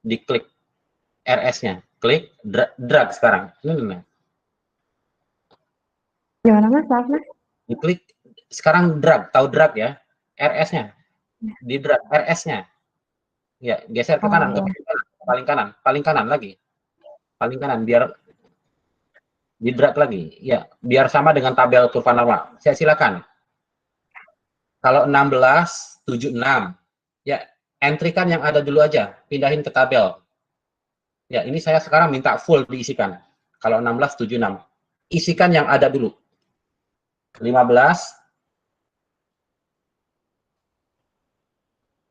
Diklik RS-nya. Klik, drag sekarang. Ini. Gimana Mas? Maaf Mas. Diklik, sekarang drag, tahu drag ya? RS-nya. Di drag, RS-nya. Ya, geser ke kanan, ke paling kanan lagi. Paling kanan, biar Di drag lagi, ya, biar sama dengan tabel kurva normal. Saya silakan. Kalau 16, 76, ya, entry kan yang ada dulu aja, pindahin ke tabel. Ya, ini saya sekarang minta full diisikan. Kalau 16, 76, isikan yang ada dulu. 15,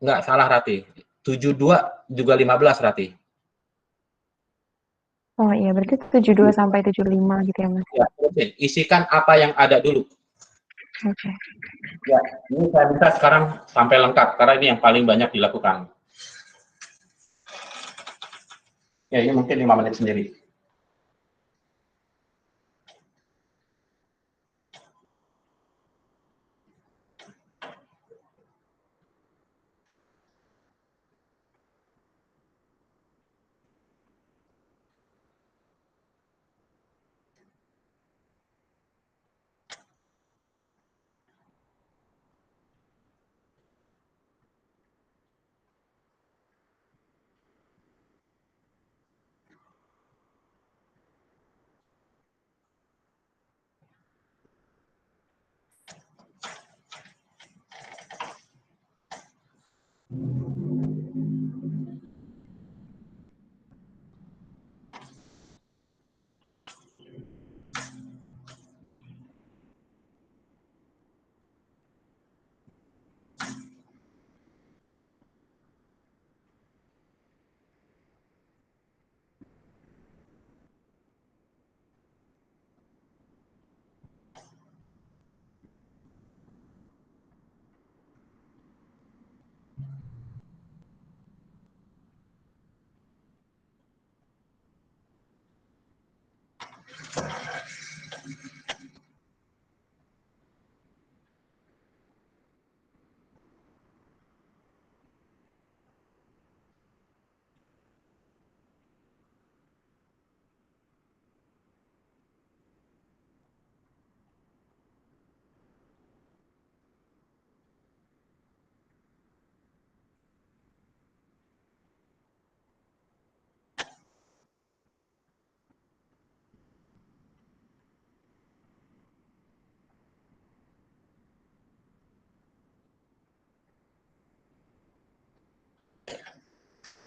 enggak, salah Rati. 72 juga 15 Rati. Oh iya, berarti 72 sampai 75 gitu ya, Mas? Ya, oke. Isikan apa yang ada dulu. Oke. Ya, ini saya minta sekarang sampai lengkap, karena ini yang paling banyak dilakukan. Ya, ini mungkin 5 menit sendiri.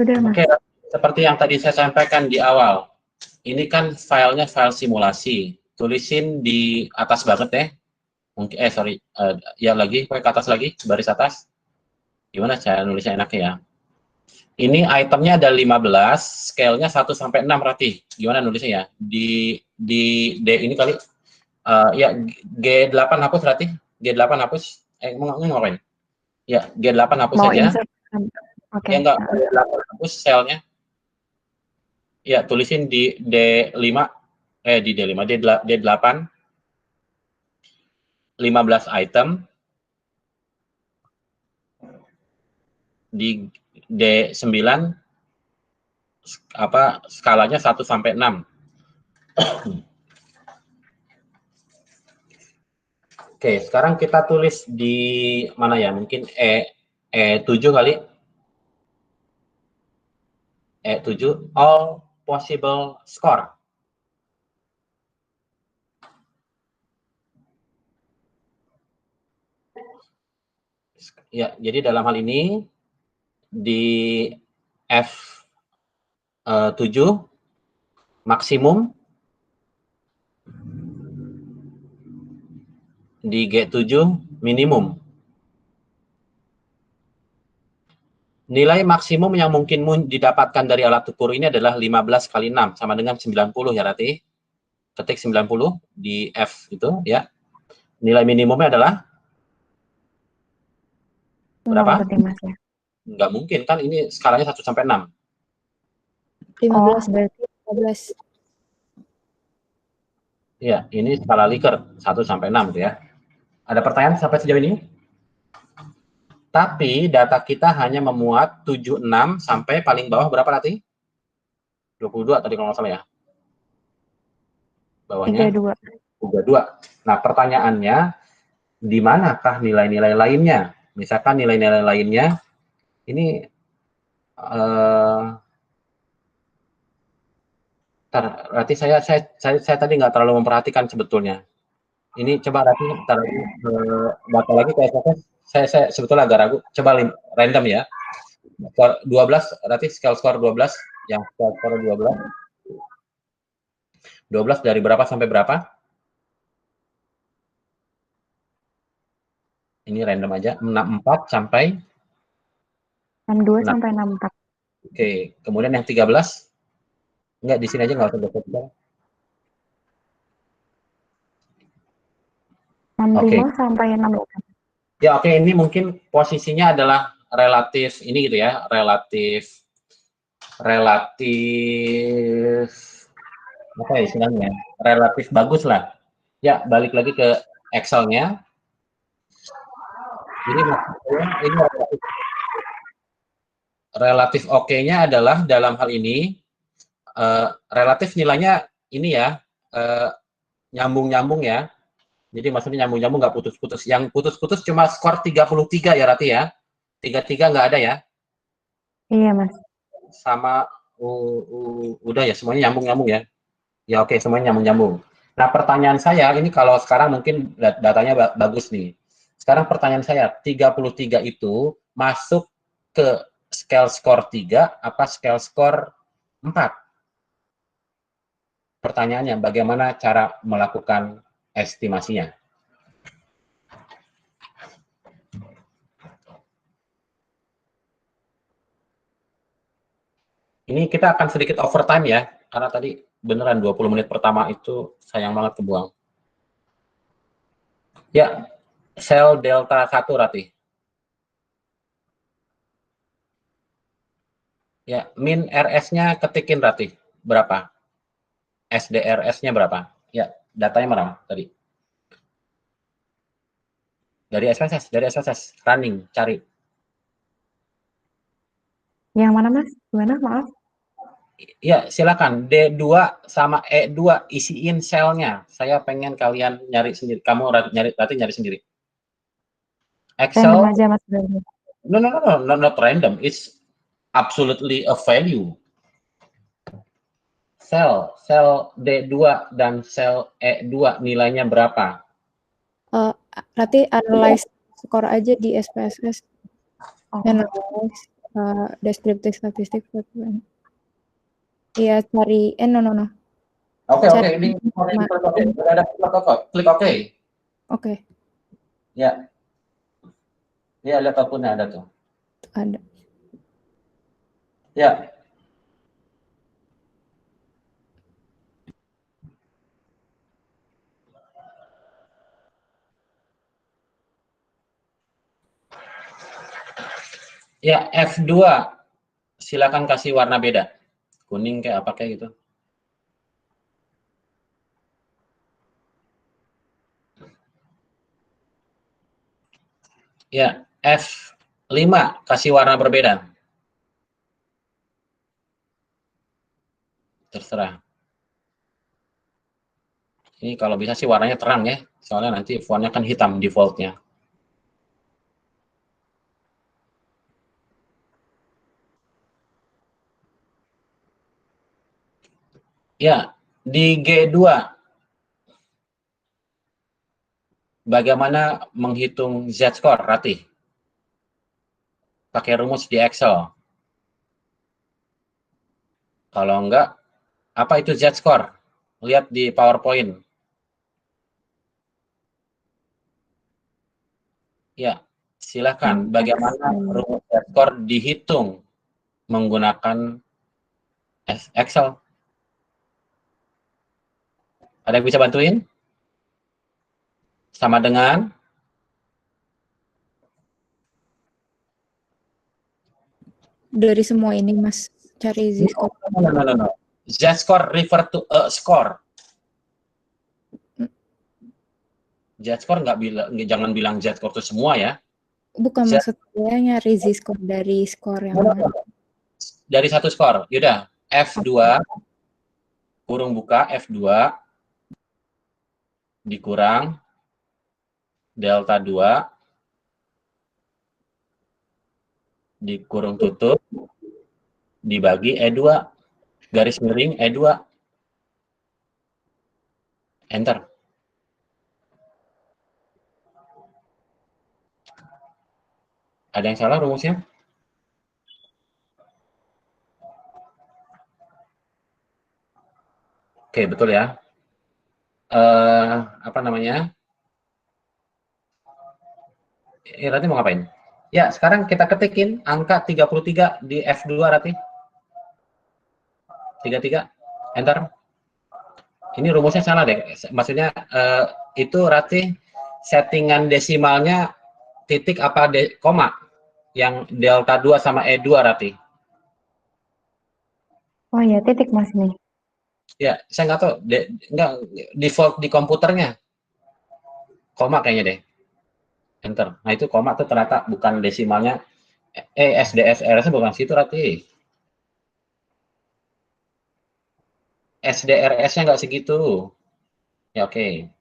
Sudah, Mas. Oke, seperti yang tadi saya sampaikan di awal, ini kan filenya file simulasi. Tulisin di atas banget ya. Mungkin, sorry, ya lagi, ke atas lagi, baris atas. Gimana cara nulisnya enaknya ya? Ini itemnya ada 15, scale-nya 1 sampai 6 Rati. Gimana nulisnya ya? Di D ini kali, ya G8 hapus Rati. G8 hapus. Mau ngapain? Ya, G8 hapus Mau saja. insert. Oke. Ya enggak, G8 hapus cell-nya. Ya, tulisin di D5, di D5, D8, 15 item, di D9, apa, skalanya 1 sampai 6. Oke, sekarang kita tulis di mana ya? Mungkin E7 kali. E7, all possible score. Ya, jadi dalam hal ini di F7 maksimum, di G7 minimum. Nilai maksimum yang mungkin didapatkan dari alat ukur ini adalah 15 kali 6, sama dengan 90 ya Rati. Ketik 90 di F itu ya. Nilai minimumnya adalah berapa? Berarti, Mas, ya. Nggak mungkin, kan ini skalanya 1 sampai 6. 15 berarti 15. Ya, ini skala Likert 1 sampai 6 gitu ya. Ada pertanyaan sampai sejauh ini? Tapi data kita hanya memuat 76 sampai paling bawah berapa nanti? 22 tadi kalau nggak salah ya. Bawahnya 32. 32. Nah, pertanyaannya, di manakah nilai-nilai lainnya? Misalkan nilai-nilai lainnya ini Berarti saya tadi nggak terlalu memperhatikan sebetulnya. Ini coba Rati taruh data lagi ke SPSS. Saya sebetulnya agak ragu. Coba random ya. Skor 12, Rati scale skor 12, yang scale skor 12. 12 dari berapa sampai berapa? Ini random aja. 64 sampai 62 6. sampai 64. Oke, kemudian yang 13. Enggak, di sini aja nggak usah baca. 65 Oke. sampai 68. Ya, oke, ini mungkin posisinya adalah relatif ini gitu ya, relatif apa ya istilahnya? Relatif bagus lah. Ya, balik lagi ke Excel-nya. Ini relatif oke-nya adalah dalam hal ini relatif nilainya ini ya nyambung-nyambung ya. Jadi maksudnya nyambung-nyambung nggak putus-putus. Yang putus-putus cuma skor 33 ya Rati ya. 33 nggak ada ya. Iya, Mas. Sama udah ya semuanya nyambung-nyambung ya. Ya oke, semuanya nyambung-nyambung. Nah, pertanyaan saya ini kalau sekarang mungkin datanya bagus nih. Sekarang pertanyaan saya, 33 itu masuk ke scale skor 3 apa scale skor 4? Pertanyaannya, bagaimana cara melakukan estimasinya? Ini kita akan sedikit overtime ya, karena tadi beneran 20 menit pertama itu sayang banget kebuang. Ya, sel delta 1 Rati. Ya, min RS-nya ketikin Rati. Berapa? SDRS-nya berapa? Ya, datanya mana tadi? Dari SPSS, running, cari. Yang mana, Mas? Gimana? Maaf. Ya, silakan. D2 sama E2 isiin selnya. Saya pengen kalian nyari sendiri. Kamu nyari sendiri. Random Excel. aja, Mas. Berarti. No, not random. It's absolutely a value. Sel D2 dan sel E2 nilainya berapa? Berarti analyze skor aja di SPSS. Oh. Analyze descriptive statistik. Iya, cari no. Oke, ini klik oke. Oke. Ya. Ya, lihat outputnya ada tuh. Ada. Ya. Ya, F2. Silakan kasih warna beda. Kuning kayak apa kayak gitu. Ya, F5 kasih warna berbeda. Terserah. Ini kalau bisa sih warnanya terang ya. Soalnya nanti fontnya kan hitam defaultnya. Ya, di G2 bagaimana menghitung Z-score, Ratih? Pakai rumus di Excel. Kalau enggak, apa itu Z-score? Lihat di PowerPoint. Ya, silakan. Bagaimana rumus Z-score dihitung menggunakan Excel? Ada yang bisa bantuin? Sama dengan dari semua ini, Mas, cari Z-score. No. Z-score refer to a score. Z-score jangan bilang Z-score itu semua ya. Bukan maksud saya nyari Z-score dari skor yang dari satu skor. Yaudah, F2 kurung buka F2 dikurang delta 2 dikurung tutup dibagi E2 garis miring E2 Enter. Ada yang salah rumusnya? Oke, betul ya. Apa namanya? Rati mau ngapain? Ya, sekarang kita ketikin angka 33 di F2, Rati. 33, enter. Ini rumusnya salah deh. Maksudnya itu Rati settingan desimalnya titik apa koma? Yang delta 2 sama E2, Rati. Oh iya, titik Mas ini. Ya, saya nggak tahu. Nggak, default di komputernya. Koma kayaknya deh. Enter. Nah, itu koma tuh ternyata bukan desimalnya. SDSR-nya bukan situ, Rati. SDRS-nya nggak segitu. Ya, oke.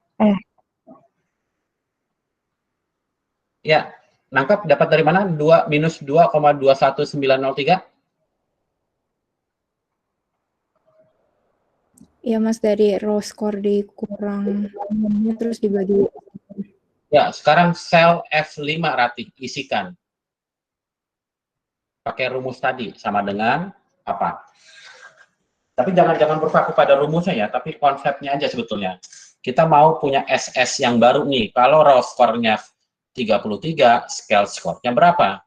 Ya, nangkap dapat dari mana? 2 minus 2,21903. Ya Mas, dari raw score dikurang terus dibagi. Ya, sekarang sel F5 Rati, isikan. Pakai rumus tadi, sama dengan apa? Tapi jangan berpaku pada rumusnya ya, tapi konsepnya aja sebetulnya. Kita mau punya SS yang baru nih. Kalau raw score-nya 33, scale score-nya berapa?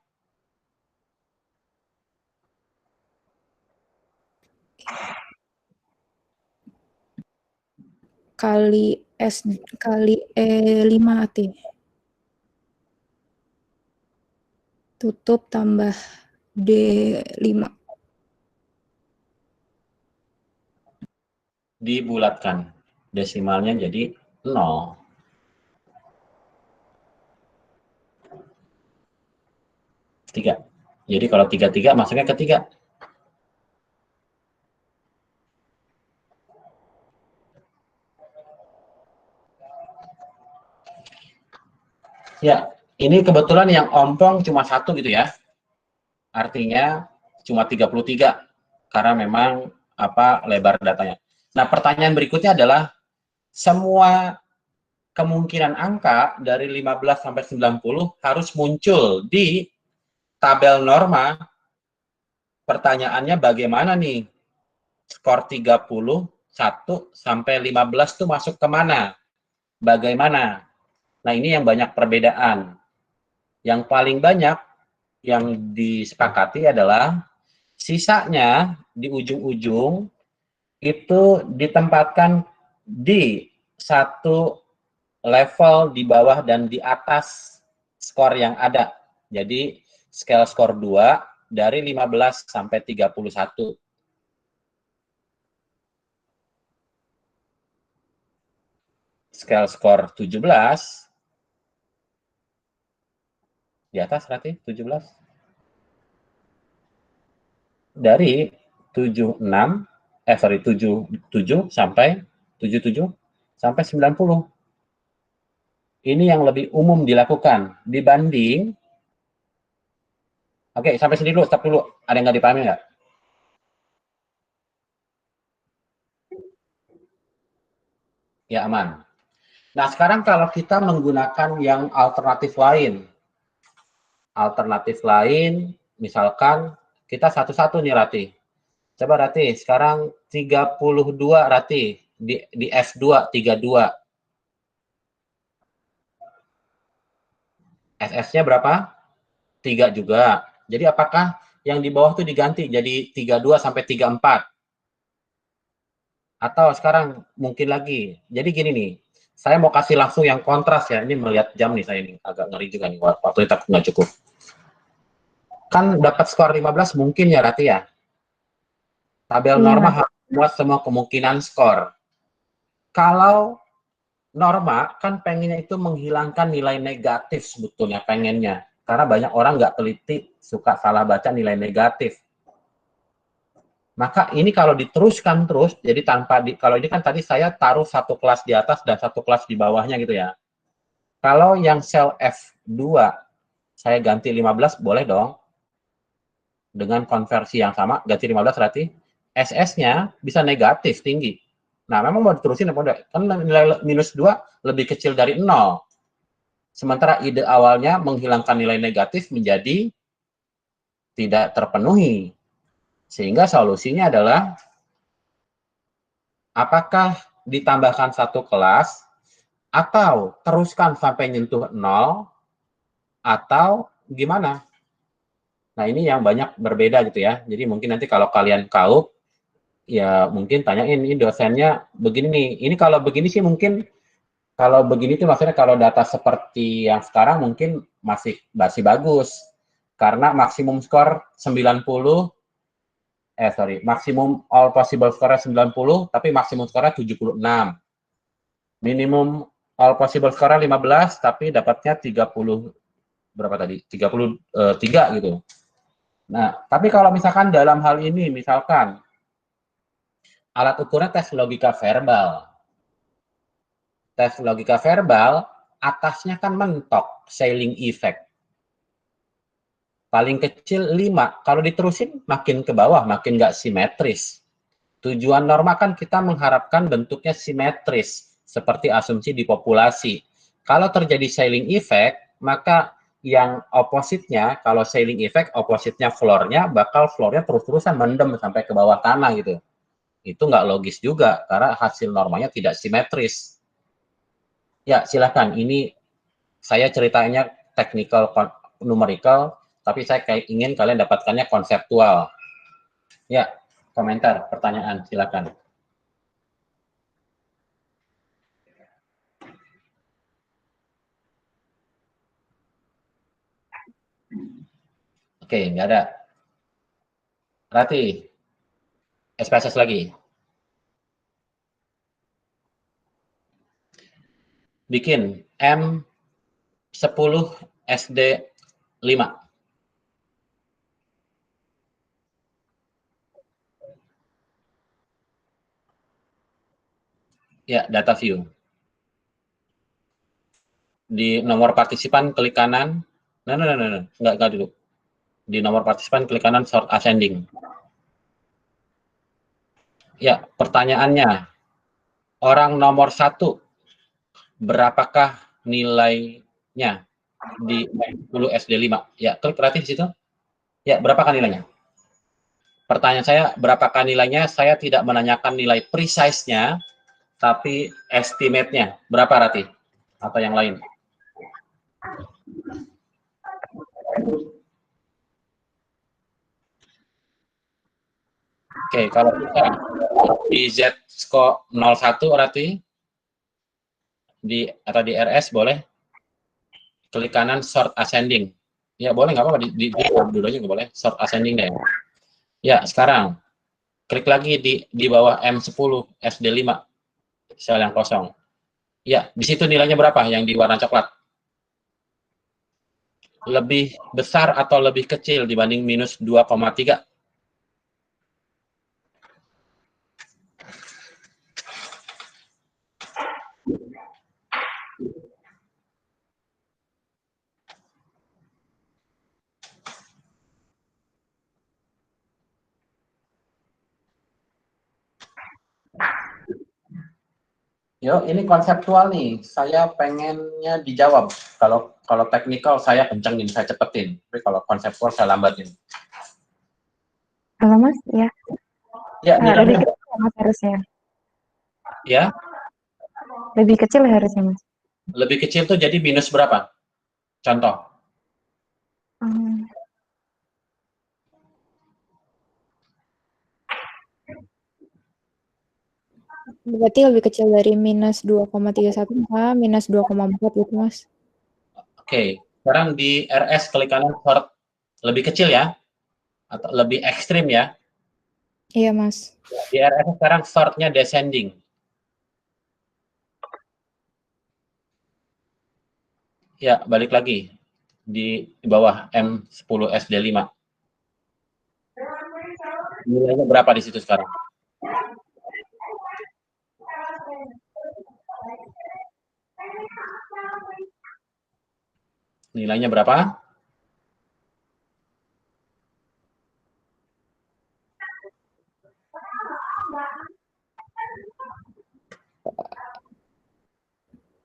Kali S kali E5 AT. Tutup tambah D5. Dibulatkan. Desimalnya jadi 0. Tiga. Jadi kalau 33 masuknya ke 3. Ya, ini kebetulan yang ompong cuma 1 gitu ya. Artinya cuma 33 karena memang lebar datanya. Nah, pertanyaan berikutnya adalah semua kemungkinan angka dari 15 sampai 90 harus muncul di tabel norma. Pertanyaannya bagaimana nih? Skor 31 sampai 15 tuh masuk kemana? Bagaimana? Nah, ini yang banyak perbedaan. Yang paling banyak yang disepakati adalah sisanya di ujung-ujung itu ditempatkan di satu level di bawah dan di atas skor yang ada. Jadi scale skor 2 dari 15 sampai 31. Scale skor 17 di atas berarti 17. Dari 76 7 sampai 77 sampai 90. Ini yang lebih umum dilakukan dibanding. Oke, sampai sini dulu, stop dulu. Ada yang nggak dipahami nggak? Ya, aman. Nah, sekarang kalau kita menggunakan yang alternatif lain. Alternatif lain, misalkan kita satu-satu nih, Rati. Coba Rati, sekarang 32 Rati, di F2, 32. SS-nya berapa? 3 juga. Jadi apakah yang di bawah itu diganti jadi 32 sampai 34? Atau sekarang mungkin lagi. Jadi gini nih, saya mau kasih langsung yang kontras ya. Ini melihat jam nih saya ini, agak ngeri juga nih, waktu itu nggak cukup. Kan dapat skor 15 mungkin ya Rati ya? Tabel norma harus buat semua kemungkinan skor. Kalau norma kan pengennya itu menghilangkan nilai negatif sebetulnya pengennya. Karena banyak orang nggak teliti, suka salah baca nilai negatif. Maka ini kalau diteruskan terus, jadi kalau ini kan tadi saya taruh satu kelas di atas dan satu kelas di bawahnya gitu ya. Kalau yang sel F2 saya ganti 15, boleh dong. Dengan konversi yang sama, ganti 15 berarti SS-nya bisa negatif tinggi. Nah, memang mau diterusin apa enggak? Kan nilai minus 2 lebih kecil dari 0. Sementara ide awalnya menghilangkan nilai negatif menjadi tidak terpenuhi. Sehingga solusinya adalah apakah ditambahkan satu kelas atau teruskan sampai nyentuh 0 atau gimana? Nah, ini yang banyak berbeda gitu ya. Jadi mungkin nanti kalau kalian kaup, ya mungkin tanyain, ini dosennya begini nih. Ini kalau begini sih mungkin, kalau begini tuh maksudnya kalau data seperti yang sekarang mungkin masih bagus. Karena maksimum skor 90, maksimum all possible score 90, tapi maksimum skornya 76. Minimum all possible score 15, tapi dapatnya 30, berapa tadi? 33 gitu. Nah, tapi kalau misalkan dalam hal ini, misalkan alat ukurnya tes logika verbal. Tes logika verbal, atasnya kan mentok, Sailing effect. Paling kecil 5, kalau diterusin makin ke bawah, makin nggak simetris. Tujuan norma kan kita mengharapkan bentuknya simetris, seperti asumsi di populasi. Kalau terjadi Sailing effect, maka yang opositnya, kalau Sailing effect, opositnya floor-nya, bakal floor-nya terus-terusan mendem sampai ke bawah tanah gitu. Itu nggak logis juga, karena hasil normanya tidak simetris. Ya, silahkan. Ini saya ceritanya technical numerical, tapi saya ingin kalian dapatkannya konseptual. Ya, komentar, pertanyaan, silakan. Oke, nggak ada. Rati, SPSS lagi. Bikin M10 SD 5. Ya, data view. Di nomor partisipan klik kanan. Enggak dulu. Di nomor partisipan klik kanan sort ascending. Ya, pertanyaannya, orang nomor 1, berapakah nilainya di 10 SD 5? Ya, klik berarti di situ. Ya, berapakah nilainya? Pertanyaan saya, berapakah nilainya? Saya tidak menanyakan nilai precise-nya, tapi estimate-nya. Berapa, Rati? Atau yang lain? Oke, kalau kita di Z-score 01, Rati, atau di RS boleh klik kanan sort ascending. Ya, boleh, nggak apa-apa. Di dulu aja nggak boleh. Sort ascending deh. Ya, sekarang klik lagi di bawah M10 SD 5, sel yang kosong. Ya, di situ nilainya berapa yang di warna coklat? Lebih besar atau lebih kecil dibanding minus 2,3? Yo, ini konseptual nih. Saya pengennya dijawab. Kalau teknikal saya kencengin, saya cepetin. Tapi kalau konseptual saya lambatin. Halo Mas, ya. Ya, Lebih nilainya. kecil Mas harusnya. Ya, Lebih kecil harusnya Mas. lebih kecil tuh jadi minus berapa? Contoh. Hmm. Berarti lebih kecil dari minus 2,31 sama minus 2,4 gitu, Mas. Oke, sekarang di RS klik kanan sort lebih kecil ya, atau lebih ekstrim ya. Iya, Mas. Di RS sekarang sortnya descending. Ya, balik lagi di bawah M10 SD 5. Nilainya berapa di situ sekarang? Nilainya berapa?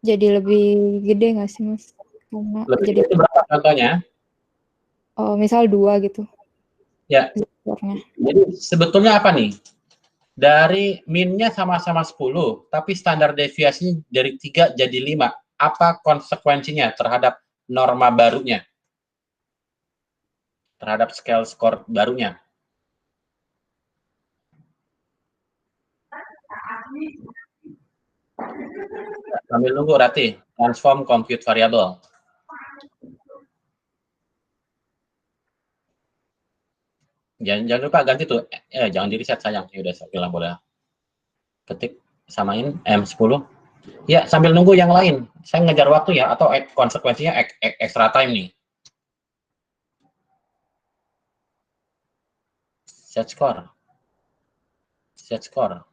jadi lebih gede nggak sih, Mas? Karena Lebih jadi itu berapa contohnya? misal 2 gitu Ya, skornya. jadi sebetulnya apa nih? Dari min-nya sama-sama 10, tapi standar deviasinya dari 3 jadi 5. Apa konsekuensinya terhadap norma barunya? Terhadap scale skor barunya? Sambil nunggu, Rati. Transform compute variable. Jangan lupa ganti tuh. Jangan di reset sayang. Ya udah, bilang boleh. Ketik samain M10. Ya, sambil nunggu yang lain. Saya ngejar waktu ya, atau konsekuensinya extra time nih. Set score. Set score.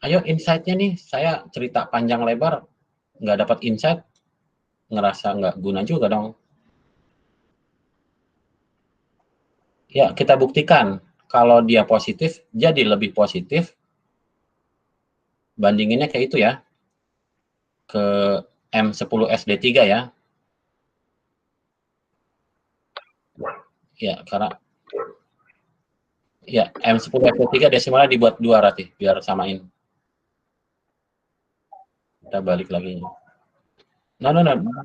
Ayo insight-nya nih, saya cerita panjang lebar, nggak dapat insight, ngerasa nggak guna juga dong. Ya, kita buktikan kalau dia positif, jadi lebih positif, bandinginnya kayak itu ya, ke M10 SD3 ya. Ya, karena ya M10 SD3 desimalnya dibuat 2 Rati, biar samain. Kita balik lagi. No,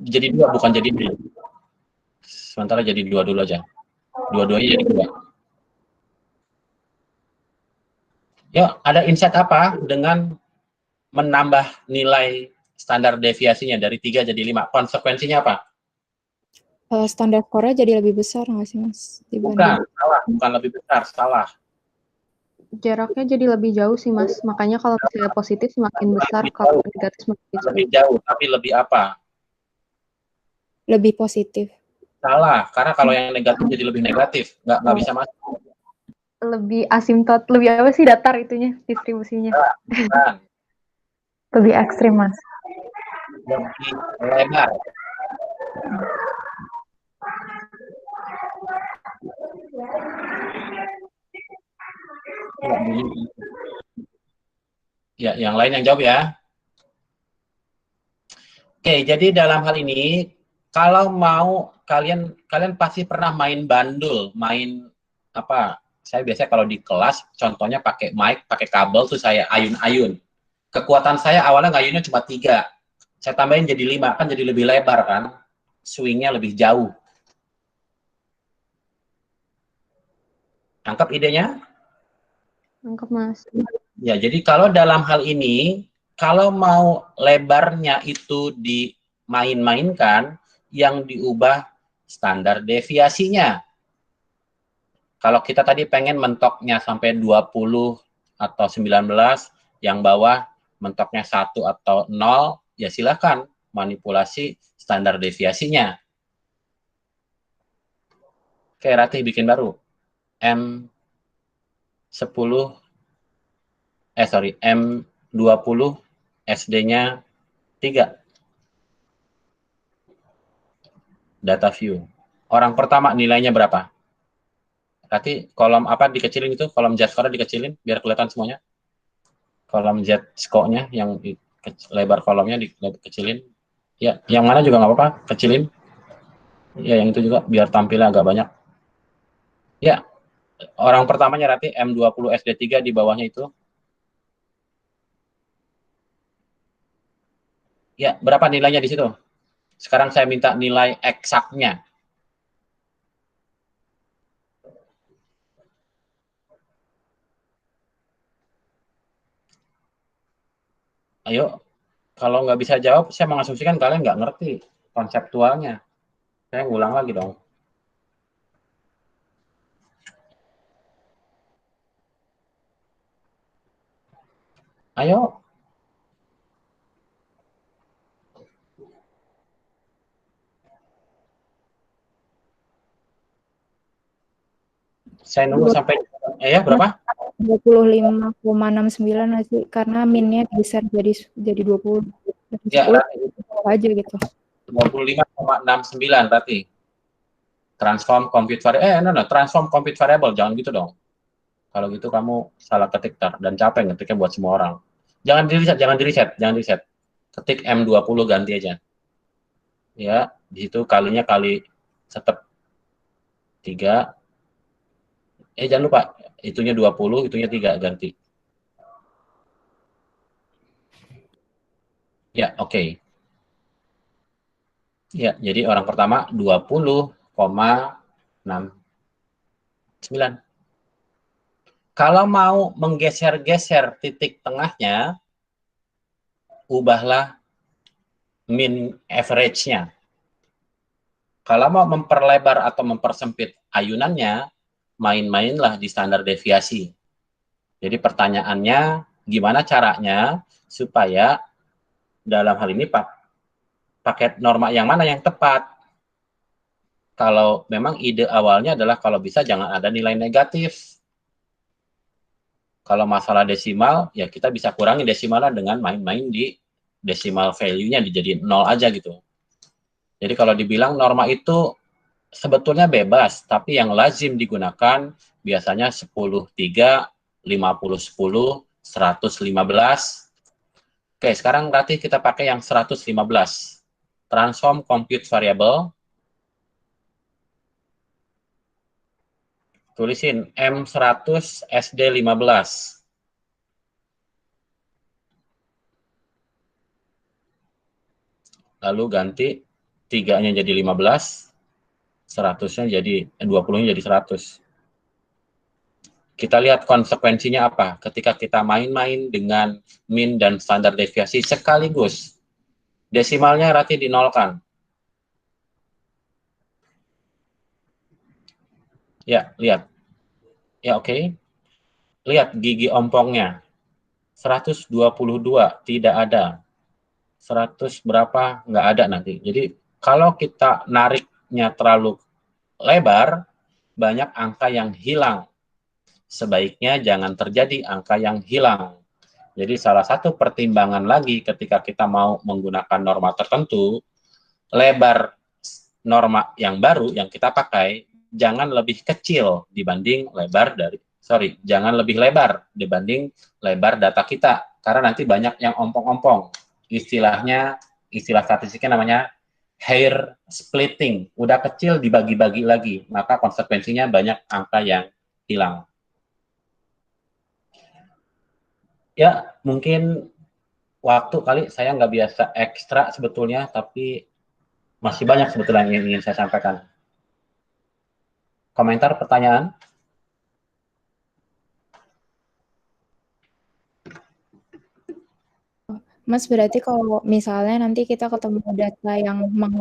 jadi 2, bukan jadi 2. Sementara jadi 2 dulu aja. Dua-duanya jadi 2. Ya, ada insight apa dengan menambah nilai standar deviasinya dari 3 jadi 5? Konsekuensinya apa? Standar skornya jadi lebih besar nggak sih, Mas? Bukan, salah. Bukan lebih besar, salah. Jaraknya jadi lebih jauh sih, Mas. Makanya kalau misalnya positif semakin besar, kalau negatif semakin kecil. Lebih jauh, tapi lebih apa? Lebih positif. Salah, karena kalau yang negatif jadi lebih negatif. Nggak bisa masuk. Lebih asimtot, lebih apa sih datar itunya, distribusinya? Bukan. Lebih ekstrim, Mas. Lebih lebar. Ya, yang lain yang jawab ya. Oke, jadi dalam hal ini, kalau mau kalian pasti pernah main bandul, main apa? Saya biasanya kalau di kelas, contohnya pakai mic, pakai kabel tuh saya ayun-ayun. Kekuatan saya awalnya ngayunnya cuma 3, saya tambahin jadi 5, kan jadi lebih lebar kan, swingnya lebih jauh. Tangkap idenya? Tangkap, Mas. Ya, jadi kalau dalam hal ini, kalau mau lebarnya itu dimain-mainkan, yang diubah standar deviasinya. Kalau kita tadi pengen mentoknya sampai 20 atau 19, yang bawah mentoknya 1 atau 0, ya silakan manipulasi standar deviasinya. Oke, Ratih bikin baru. M20 SD-nya 3. Data view. Orang pertama nilainya berapa? Nanti kolom apa dikecilin itu? Kolom Z-score dikecilin biar kelihatan semuanya. Kolom Z-score-nya yang lebar kolomnya dikecilin. Ya, yang mana juga nggak apa-apa, kecilin. Ya, yang itu juga biar tampilnya agak banyak. Ya, orang pertamanya Rati M20 SD3 di bawahnya itu. Ya, berapa nilainya di situ? Sekarang saya minta nilai eksaknya. Ayo, kalau nggak bisa jawab, saya mengasumsikan kalian nggak ngerti konseptualnya. Saya ngulang lagi dong. Ayo. Saya nunggu sampai berapa? 25,69 sih, karena minnya geser jadi 20. Ya, jauh aja gitu. 25,69 berarti. Transform compute variable. Transform compute variable, jangan gitu dong. Kalau gitu kamu salah ketik dan capek ngetiknya buat semua orang. Jangan di reset. Ketik M20 ganti aja. Ya, di situ kalinya kali tetap 3. Jangan lupa, itunya 20, itunya 3 ganti. Ya, oke. Ya, jadi orang pertama 20,69. Kalau mau menggeser-geser titik tengahnya, ubahlah mean average-nya. Kalau mau memperlebar atau mempersempit ayunannya, main-mainlah di standar deviasi. Jadi pertanyaannya, gimana caranya supaya dalam hal ini pakai norma yang mana yang tepat? Kalau memang ide awalnya adalah kalau bisa jangan ada nilai negatif. Kalau masalah desimal, ya kita bisa kurangi desimalnya dengan main-main di desimal value-nya dijadiin 0 aja gitu. Jadi kalau dibilang norma itu sebetulnya bebas, tapi yang lazim digunakan biasanya 10-3, 50-10, 115. Oke, sekarang berarti kita pakai yang 115. Transform compute variable. Tulisin M100 SD15. Lalu ganti 3-nya jadi 15, 100-nya jadi 20-nya jadi 100. Kita lihat konsekuensinya apa ketika kita main-main dengan min dan standar deviasi sekaligus. Desimalnya berarti dinolkan. Ya, lihat. Ya, oke. Lihat gigi ompongnya. 122 tidak ada. 100 berapa nggak ada nanti. Jadi kalau kita nariknya terlalu lebar, banyak angka yang hilang. Sebaiknya jangan terjadi angka yang hilang. Jadi salah satu pertimbangan lagi ketika kita mau menggunakan norma tertentu, lebar norma yang baru yang kita pakai jangan lebih kecil dibanding jangan lebih lebar dibanding lebar data kita, karena nanti banyak yang ompong-ompong. Istilah statistiknya namanya hair splitting. Udah kecil dibagi-bagi lagi, maka konsekuensinya banyak angka yang hilang. Ya, mungkin waktu kali saya nggak biasa ekstra sebetulnya, tapi masih banyak sebetulnya yang ingin saya sampaikan. Komentar, pertanyaan? Mas, berarti kalau misalnya nanti kita ketemu data yang menghasilkan